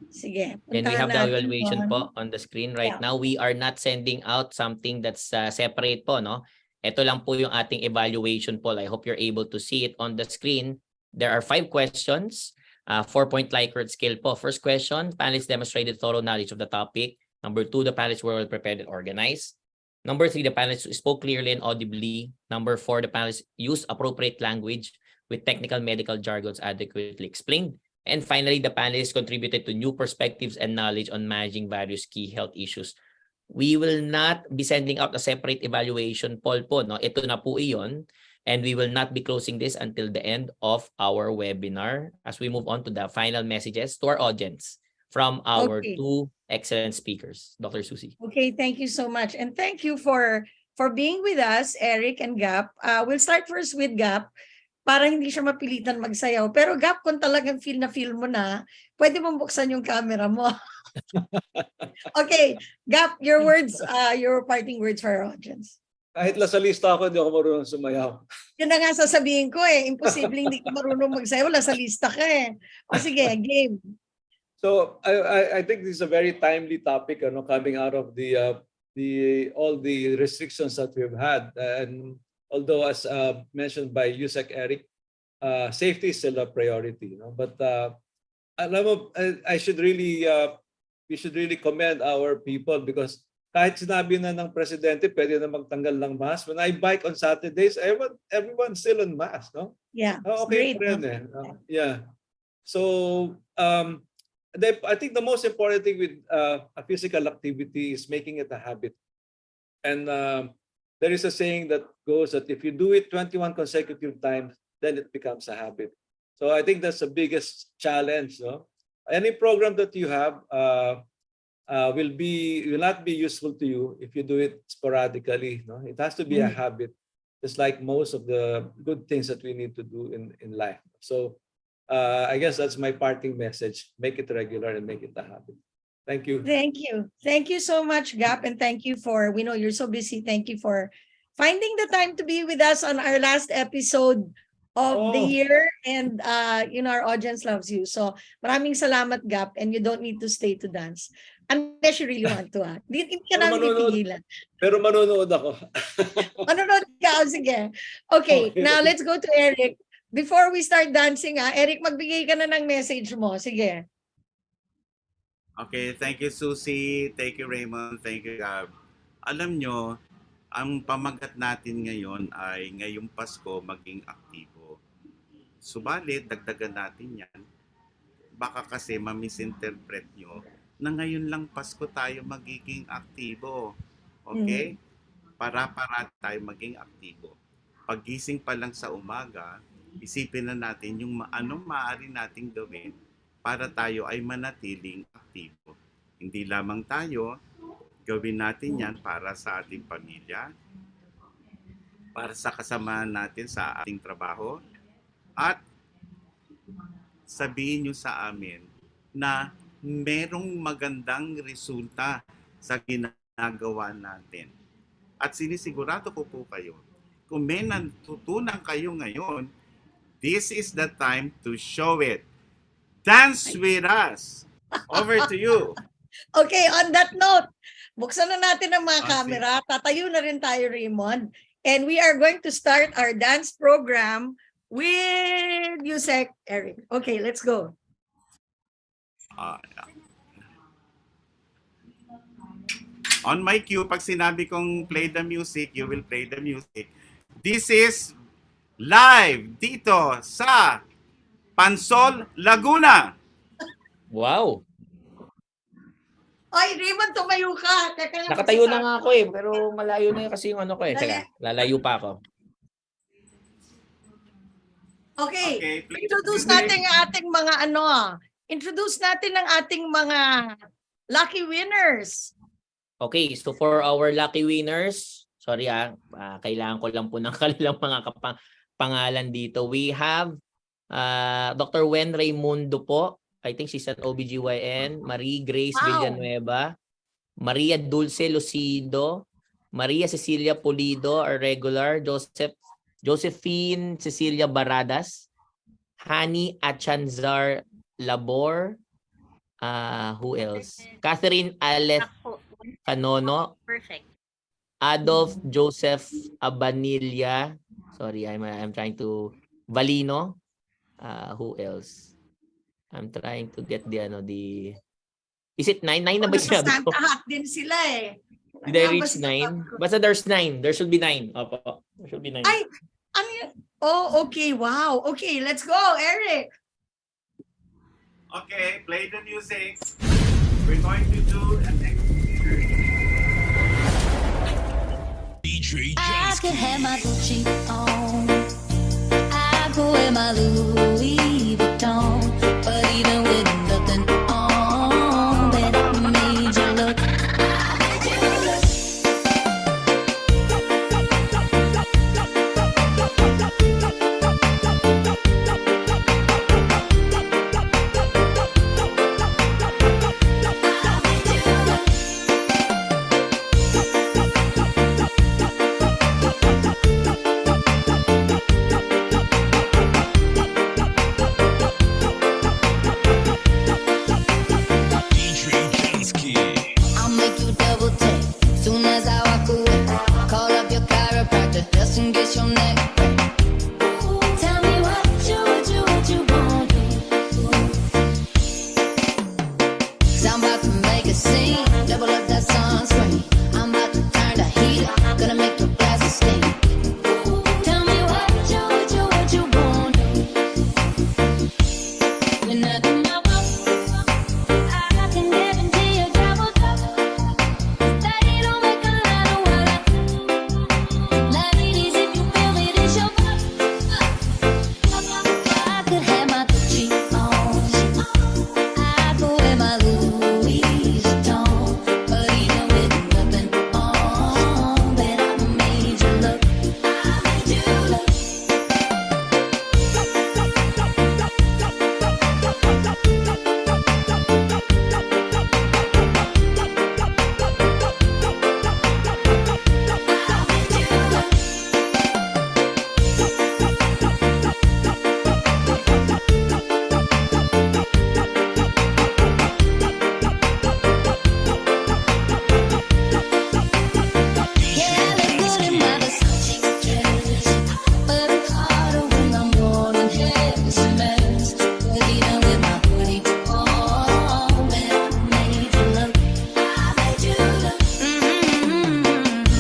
Sige. And we have the evaluation natin po on the screen right now. We are not sending out something that's separate po, no? Ito lang po yung ating evaluation poll. I hope you're able to see it on the screen. There are 5 questions, 4-point Likert scale po. First question, panelists demonstrated thorough knowledge of the topic. Number 2, the panelists were well prepared and organized. Number 3, the panelists spoke clearly and audibly. Number 4, the panelists used appropriate language with technical medical jargons adequately explained. And finally, the panelists contributed to new perspectives and knowledge on managing various key health issues we will not be sending out a separate evaluation poll po. No? Ito na po iyon. And we will not be closing this until the end of our webinar as we move on to the final messages to our audience from our Okay. two excellent speakers. Dr. Susie. Okay, thank you so much. And thank you for being with us, Eric and Gap. We'll start first with Gap para hindi siya mapilitan magsayaw. Pero Gap, kung talagang feel mo na, pwede mong buksan yung camera mo. Okay, Gap, your words, your parting words for our audience. Kahit lasalista ako, hindi ako marunong sumayaw. Yun na nga sasabihin ko eh. Imposible hindi ka marunong magsayaw. Lasalista ka eh. O sige, game. So I think this is a very timely topic, coming out of the all the restrictions that we've had. And although as mentioned by Yusek Eric, safety is still a priority. But alam mo, we should really commend our people because kahit sinabi na ng presidente, pwede na magtanggal ng mask. When I bike on Saturdays, everyone's still on mask, no? Yeah. Okay, great. friend, eh. Yeah. So I think the most important thing with a physical activity is making it a habit. And there is a saying that goes that if you do it 21 consecutive times, then it becomes a habit. So I think that's the biggest challenge. No? Any program that you have will not be useful to you if you do it sporadically. No? It has to be a habit, just like most of the good things that we need to do in life. So I guess that's my parting message. Make it regular and make it a habit. Thank you. Thank you. Thank you so much, Gap. And thank you we know you're so busy. Thank you for finding the time to be with us on our last episode of the year. And, our audience loves you. So maraming salamat, Gap. And you don't need to stay to dance. Unless you really want to. Hindi ka namin pipigilan. Pero manonood ako. Manonood ka. Sige. Okay, now let's go to Eric. Before we start dancing, Eric, magbigay ka na ng message mo. Sige. Okay, thank you Susie, thank you Raymond, thank you Gab. Alam nyo, ang pamagat natin ngayon ay ngayong Pasko maging aktibo. Subalit, dagdagan natin yan. Baka kasi ma-misinterpret nyo na ngayon lang Pasko tayo magiging aktibo. Okay? Para tayo maging aktibo. Paggising pa lang sa umaga, isipin na natin yung anong maaari nating gawin para tayo ay manatiling aktibo. Hindi lamang tayo, gawin natin yan para sa ating pamilya, para sa kasamahan natin sa ating trabaho, at sabihin nyo sa amin na merong magandang resulta sa ginagawa natin. At sinisigurado ko po kayo, kung may natutunan kayo ngayon, this is the time to show it. Dance with us. Over to you. Okay, on that note, buksan na natin ang mga camera. Tatayo na rin tayo, Raymond. And we are going to start our dance program with Yusek Eric. Okay, let's go. On my cue, pag sinabi kong play the music, you will play the music. This is live dito sa Pansol, Laguna. Wow. Ay, Raymond, tumayo ka. Nakatayo na nga ako eh, pero malayo na yun kasi yung ano ko eh. Teka, lalayo pa ako. Okay, introduce natin ang ating mga introduce natin ang ating mga lucky winners. Okay, so for our lucky winners, sorry kailangan ko lang po ng kanilang mga pangalan dito. We have Dr. Wen Raimundo po. I think she's an OBGYN. Marie Grace Villanueva. Maria Dulce Lucido. Maria Cecilia Pulido, our regular. Josephine Cecilia Baradas. Hani Achanzar Labor. Who else? Catherine Aleth Canono. Perfect. Adolf Joseph Abanilla. Sorry, I'm trying to Valino. Who else? I'm trying to get the is it 9? 9 na ba siya? Santa hat din sila eh. Did I reach 9? Basta there's 9. There should be 9. Opo. There should be 9. Ay, ano yun? Oh, okay. Wow. Okay, let's go, Eric. Okay, play the music. We're going to do an exercise. I could have my Gucci on. I could wear my Louis Vuitton. But even with nothing on, that made you look. I made you look. I'll make you double take soon as I walk away. Call up your chiropractor just in case your neck break. Tell me what you want to do. 'Cause I'm about to make a scene, double up that sunscreen. I'm about to turn the heat up, gonna make your glasses steam. Tell me what you want to do. You're not in my boat. I can guarantee you trouble. That it don't make a lot of water. Ladies, if you feel it, it's your fault. I could have my Gucci on. I could wear my Louis Vuitton. But even with nothing on, that I made you look. I made you look. Yeah, I look good in my Versace dress, but it's harder when I'm worn and heavy smells. But even with my hoodie on, man, I made you look. I made you look.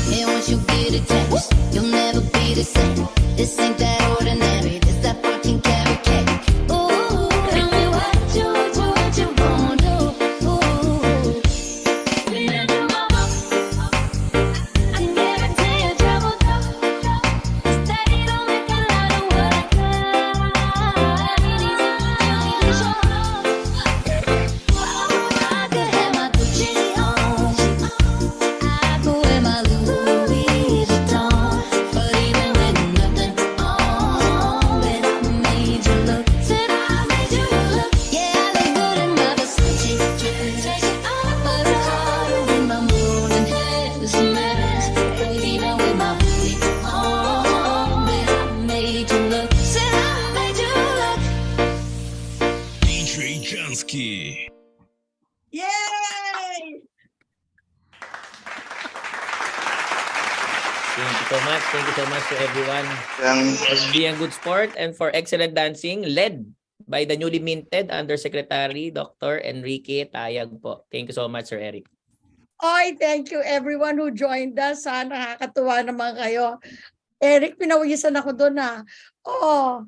And once you get a taste, you'll never be the same. This ain't that ordinary, this that 14 karat cake. Ooh, tell me what you want to do. When I do my walk, I can guarantee you trouble. That it don't make a lot of water. Ladies, if you feel it, it's your fault. I could have my Gucci on. I could wear my Louis Vuitton. But even with nothing on, that I made you look. Said I made you look. Yeah, I look good in my Versace dress, but it's harder when I'm worn and heavy smells. But even with my hoodie on, that I made you look. Said I made you look. DJ Jansky. Yay! Thank you so much. Thank you so much to everyone for being a good sport and for excellent dancing led by the newly minted Undersecretary Dr. Enrique TAYAG po. Thank you so much, Sir Eric. Oy, thank you everyone who joined us. Nakakatuwa naman kayo. Eric, pinawisan ako doon na. Oh.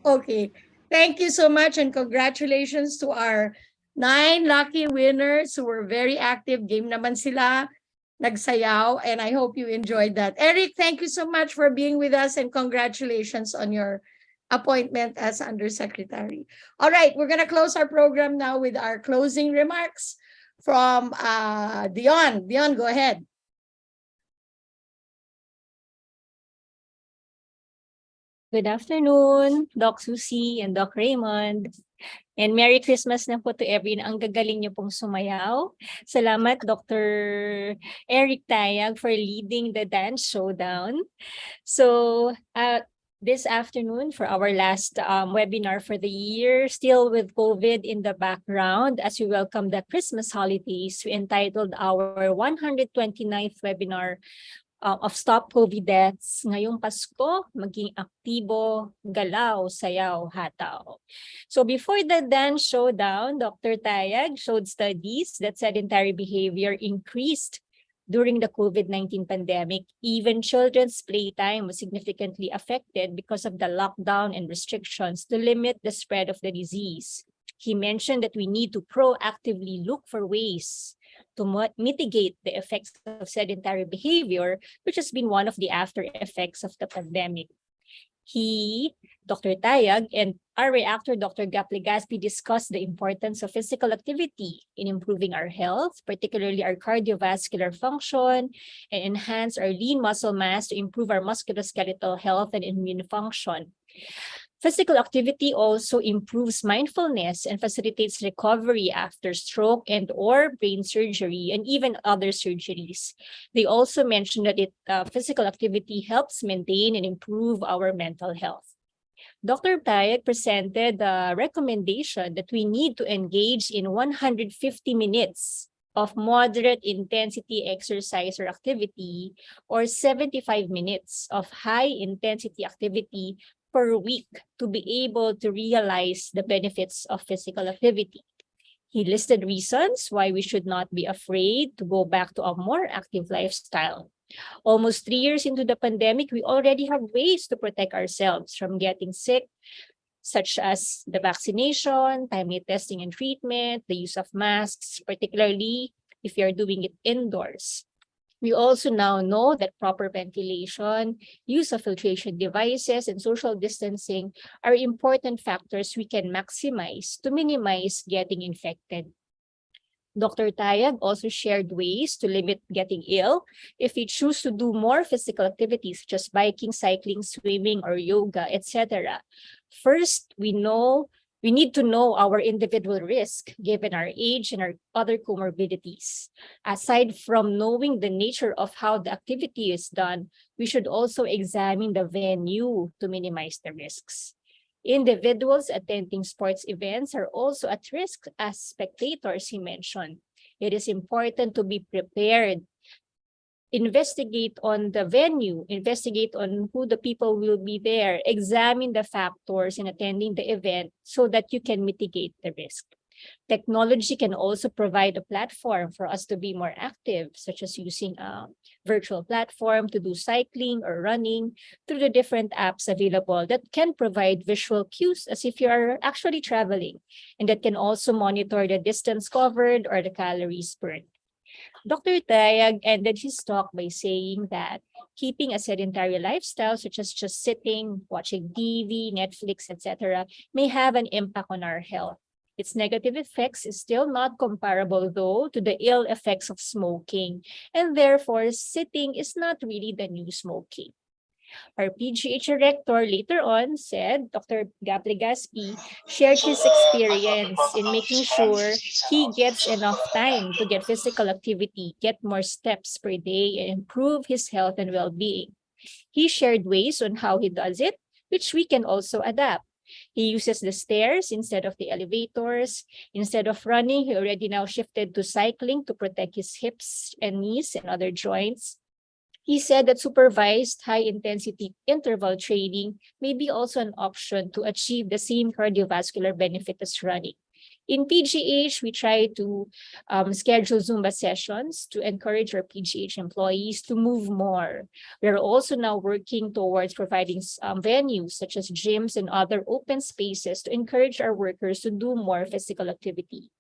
Okay. Thank you so much and congratulations to our 9 lucky winners who were very active. Game naman sila. Nagsayaw and I hope you enjoyed that. Eric, thank you so much for being with us and congratulations on your appointment as Undersecretary. All right, we're going to close our program now with our closing remarks from DIONNE. DIONNE, go ahead. Good afternoon, Doc Susie and Doc Raymond. And Merry Christmas na po to everyone. Ang gagaling niyo pong sumayaw. Salamat, Dr. Eric Tayag, for leading the dance showdown. So, this afternoon for our last webinar for the year, still with COVID in the background, as we welcome the Christmas holidays, we entitled our 129th webinar of Stop COVID Deaths, Ngayong Pasko, Maging Aktibo, Galaw, Sayaw, Hataw. So before the dance showdown, Dr. Tayag showed studies that sedentary behavior increased during the COVID-19 pandemic. Even children's playtime was significantly affected because of the lockdown and restrictions to limit the spread of the disease. He mentioned that we need to proactively look for ways to mitigate the effects of sedentary behavior, which has been one of the after effects of the pandemic. He, Dr. Tayag, and our reactor, Dr. LEGASPI, discussed the importance of physical activity in improving our health, particularly our cardiovascular function, and enhance our lean muscle mass to improve our musculoskeletal health and immune function. Physical activity also improves mindfulness and facilitates recovery after stroke and or brain surgery and even other surgeries. They also mentioned that physical activity helps maintain and improve our mental health. Dr. Tayag presented the recommendation that we need to engage in 150 minutes of moderate intensity exercise or activity or 75 minutes of high intensity activity per week to be able to realize the benefits of physical activity. He listed reasons why we should not be afraid to go back to a more active lifestyle. Almost 3 years into the pandemic, we already have ways to protect ourselves from getting sick, such as the vaccination, timely testing and treatment, the use of masks, particularly if you're doing it indoors. We also now know that proper ventilation, use of filtration devices, and social distancing are important factors we can maximize to minimize getting infected. Dr. Tayag also shared ways to limit getting ill if we choose to do more physical activities such as biking, cycling, swimming, or yoga, etc. First, we need to know our individual risk given our age and our other comorbidities. Aside from knowing the nature of how the activity is done, we should also examine the venue to minimize the risks. Individuals attending sports events are also at risk as spectators, he mentioned. It is important to be prepared. Investigate on the venue, investigate on who the people will be there, examine the factors in attending the event so that you can mitigate the risk. Technology can also provide a platform for us to be more active, such as using a virtual platform to do cycling or running through the different apps available that can provide visual cues as if you are actually traveling, and that can also monitor the distance covered or the calories burned. Dr. Tayag ended his talk by saying that keeping a sedentary lifestyle, such as just sitting, watching TV, Netflix, etc., may have an impact on our health. Its negative effects is still not comparable, though, to the ill effects of smoking, and therefore sitting is not really the new smoking. Our PGH director later on said Dr. LEGASPI shared his experience in making sure he gets enough time to get physical activity, get more steps per day, and improve his health and well-being. He shared ways on how he does it, which we can also adapt. He uses the stairs instead of the elevators. Instead of running, he already now shifted to cycling to protect his hips and knees and other joints. He said that supervised high-intensity interval training may be also an option to achieve the same cardiovascular benefit as running. In PGH, we try to schedule Zumba sessions to encourage our PGH employees to move more. We're also now working towards providing venues such as gyms and other open spaces to encourage our workers to do more physical activity.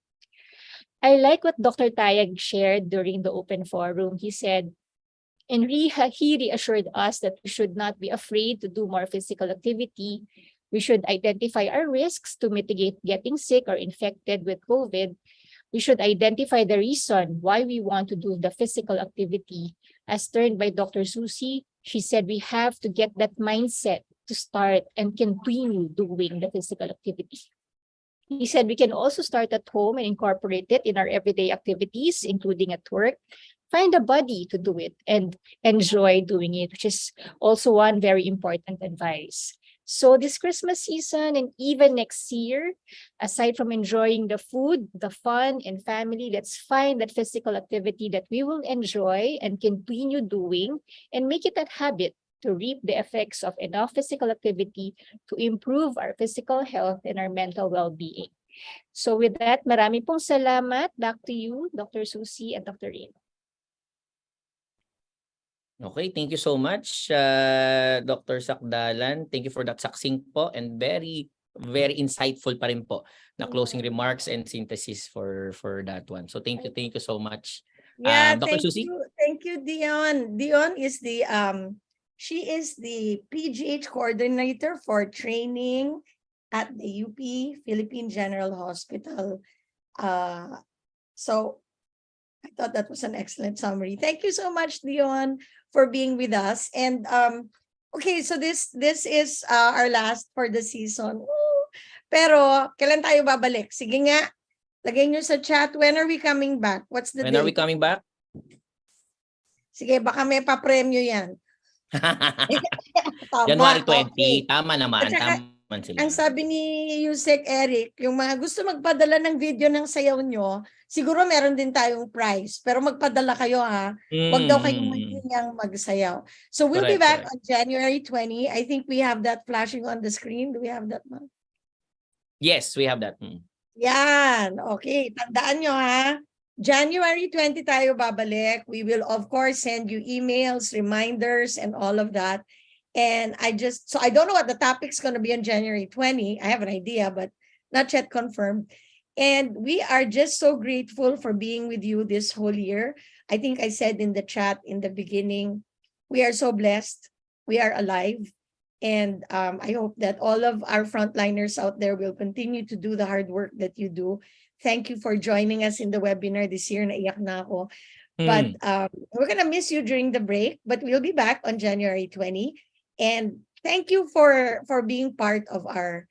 I like what Dr. Tayag shared during the open forum. He said, and he reassured us that we should not be afraid to do more physical activity. We should identify our risks to mitigate getting sick or infected with COVID. We should identify the reason why we want to do the physical activity. As turned by Dr. Susie, she said we have to get that mindset to start and continue doing the physical activity. He said we can also start at home and incorporate it in our everyday activities, including at work. Find a buddy to do it and enjoy doing it, which is also one very important advice. So this Christmas season and even next year, aside from enjoying the food, the fun, and family, let's find that physical activity that we will enjoy and continue doing and make it a habit to reap the effects of enough physical activity to improve our physical health and our mental well-being. So with that, marami pong salamat. Back to you, Dr. Susie and Dr. Rin. Okay, thank you so much, Dr. SACDALAN. Thank you for that succinct po and very very insightful pa rin po na closing remarks and synthesis for that one. So thank you so much. Yeah, Dr. Susie? Thank you, Dionne. Dionne is she is the PGH coordinator for training at the UP Philippine General Hospital. So I thought that was an excellent summary. Thank you so much, Dionne, for being with us. And okay, so this is our last for the season. Woo! Pero kailan tayo babalik? Sige nga, lagay nyo sa chat. When are we coming back? What's the When date? are we coming back? Sige, baka may pa-premyo yan. Tama, January 20. okay. Tama naman. At saka, Tama sila. ang sabi ni Yusek Eric, yung mga gusto magpadala ng video ng sayaw nyo, siguro meron din tayong prize. Pero magpadala kayo ha. Huwag daw kayong mahinyang magsayaw. So we'll be back on January 20. I think we have that flashing on the screen. Do we have that, ma'am? Yes, we have that. Yan. Okay. Tandaan nyo ha. January 20 tayo babalik. We will of course send you emails, reminders, and all of that. And I don't know what the topic's going to be on January 20. I have an idea, but not yet confirmed. And we are just so grateful for being with you this whole year. I think I said in the chat in the beginning, we are so blessed. We are alive. And I hope that all of our frontliners out there will continue to do the hard work that you do. Thank you for joining us in the webinar this year. Naiyak na ako. But we're going to miss you during the break, but we'll be back on January 20. And thank you for being part of our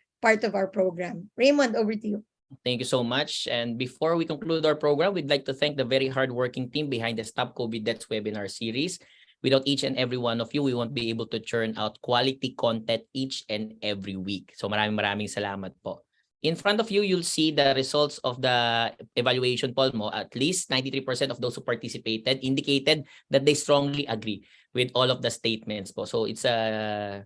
program. Raymond, over to you. Thank you so much. And before we conclude our program, we'd like to thank the very hardworking team behind the Stop COVID Deaths webinar series. Without each and every one of you, we won't be able to churn out quality content each and every week. So maraming salamat po. In front of you, you'll see the results of the evaluation poll mo. At least 93% of those who participated indicated that they strongly agree with all of the statements po. So it's a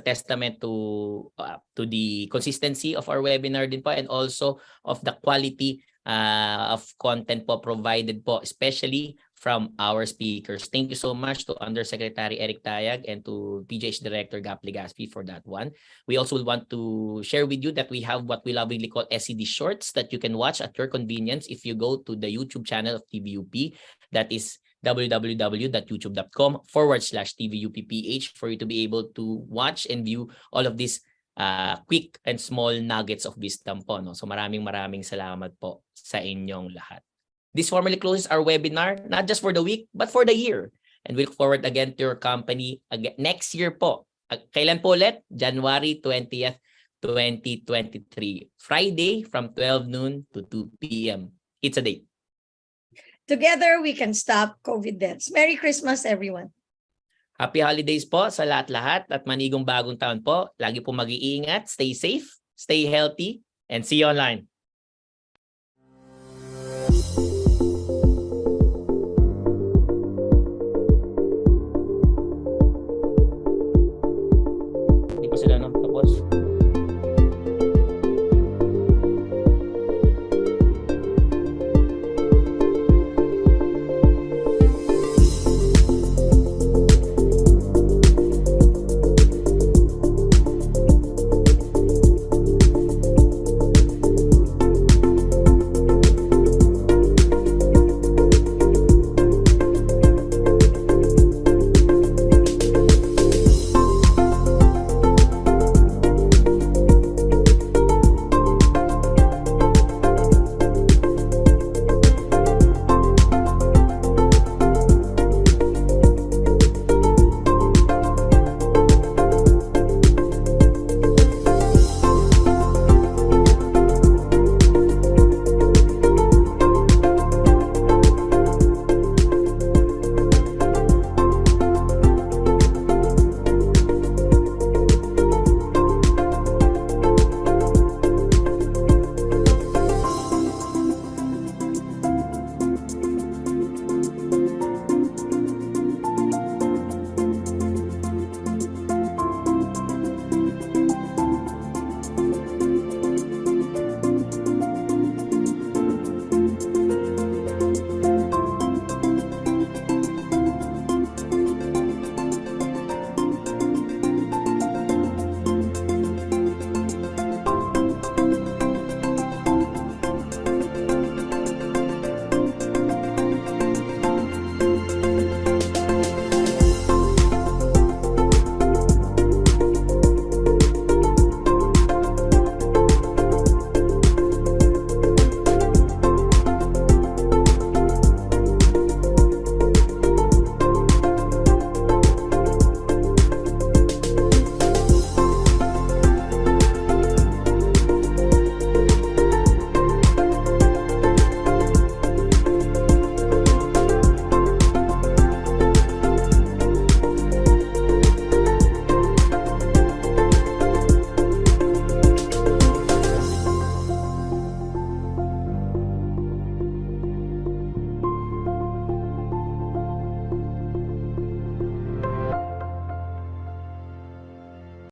testament to the consistency of our webinar din po, and also of the quality of content po provided po, especially from our speakers. Thank you so much to Undersecretary Eric TAYAG and to PGH Director Gap LEGASPI for that one. We also want to share with you that we have what we lovingly call SED Shorts that you can watch at your convenience if you go to the YouTube channel of TVUP. That is www.youtube.com/TVUPPH for you to be able to watch and view all of these quick and small nuggets of wisdom po. No? So maraming salamat po sa inyong lahat. This formally closes our webinar, not just for the week, but for the year. And we look forward again to your company again next year po. Kailan po ulit? January 20th, 2023. Friday from 12 noon to 2 p.m. It's a date. Together, we can stop COVID deaths. Merry Christmas, everyone. Happy holidays po sa lahat-lahat at manigong bagong taon po. Lagi po mag-iingat, stay safe, stay healthy, and see you online.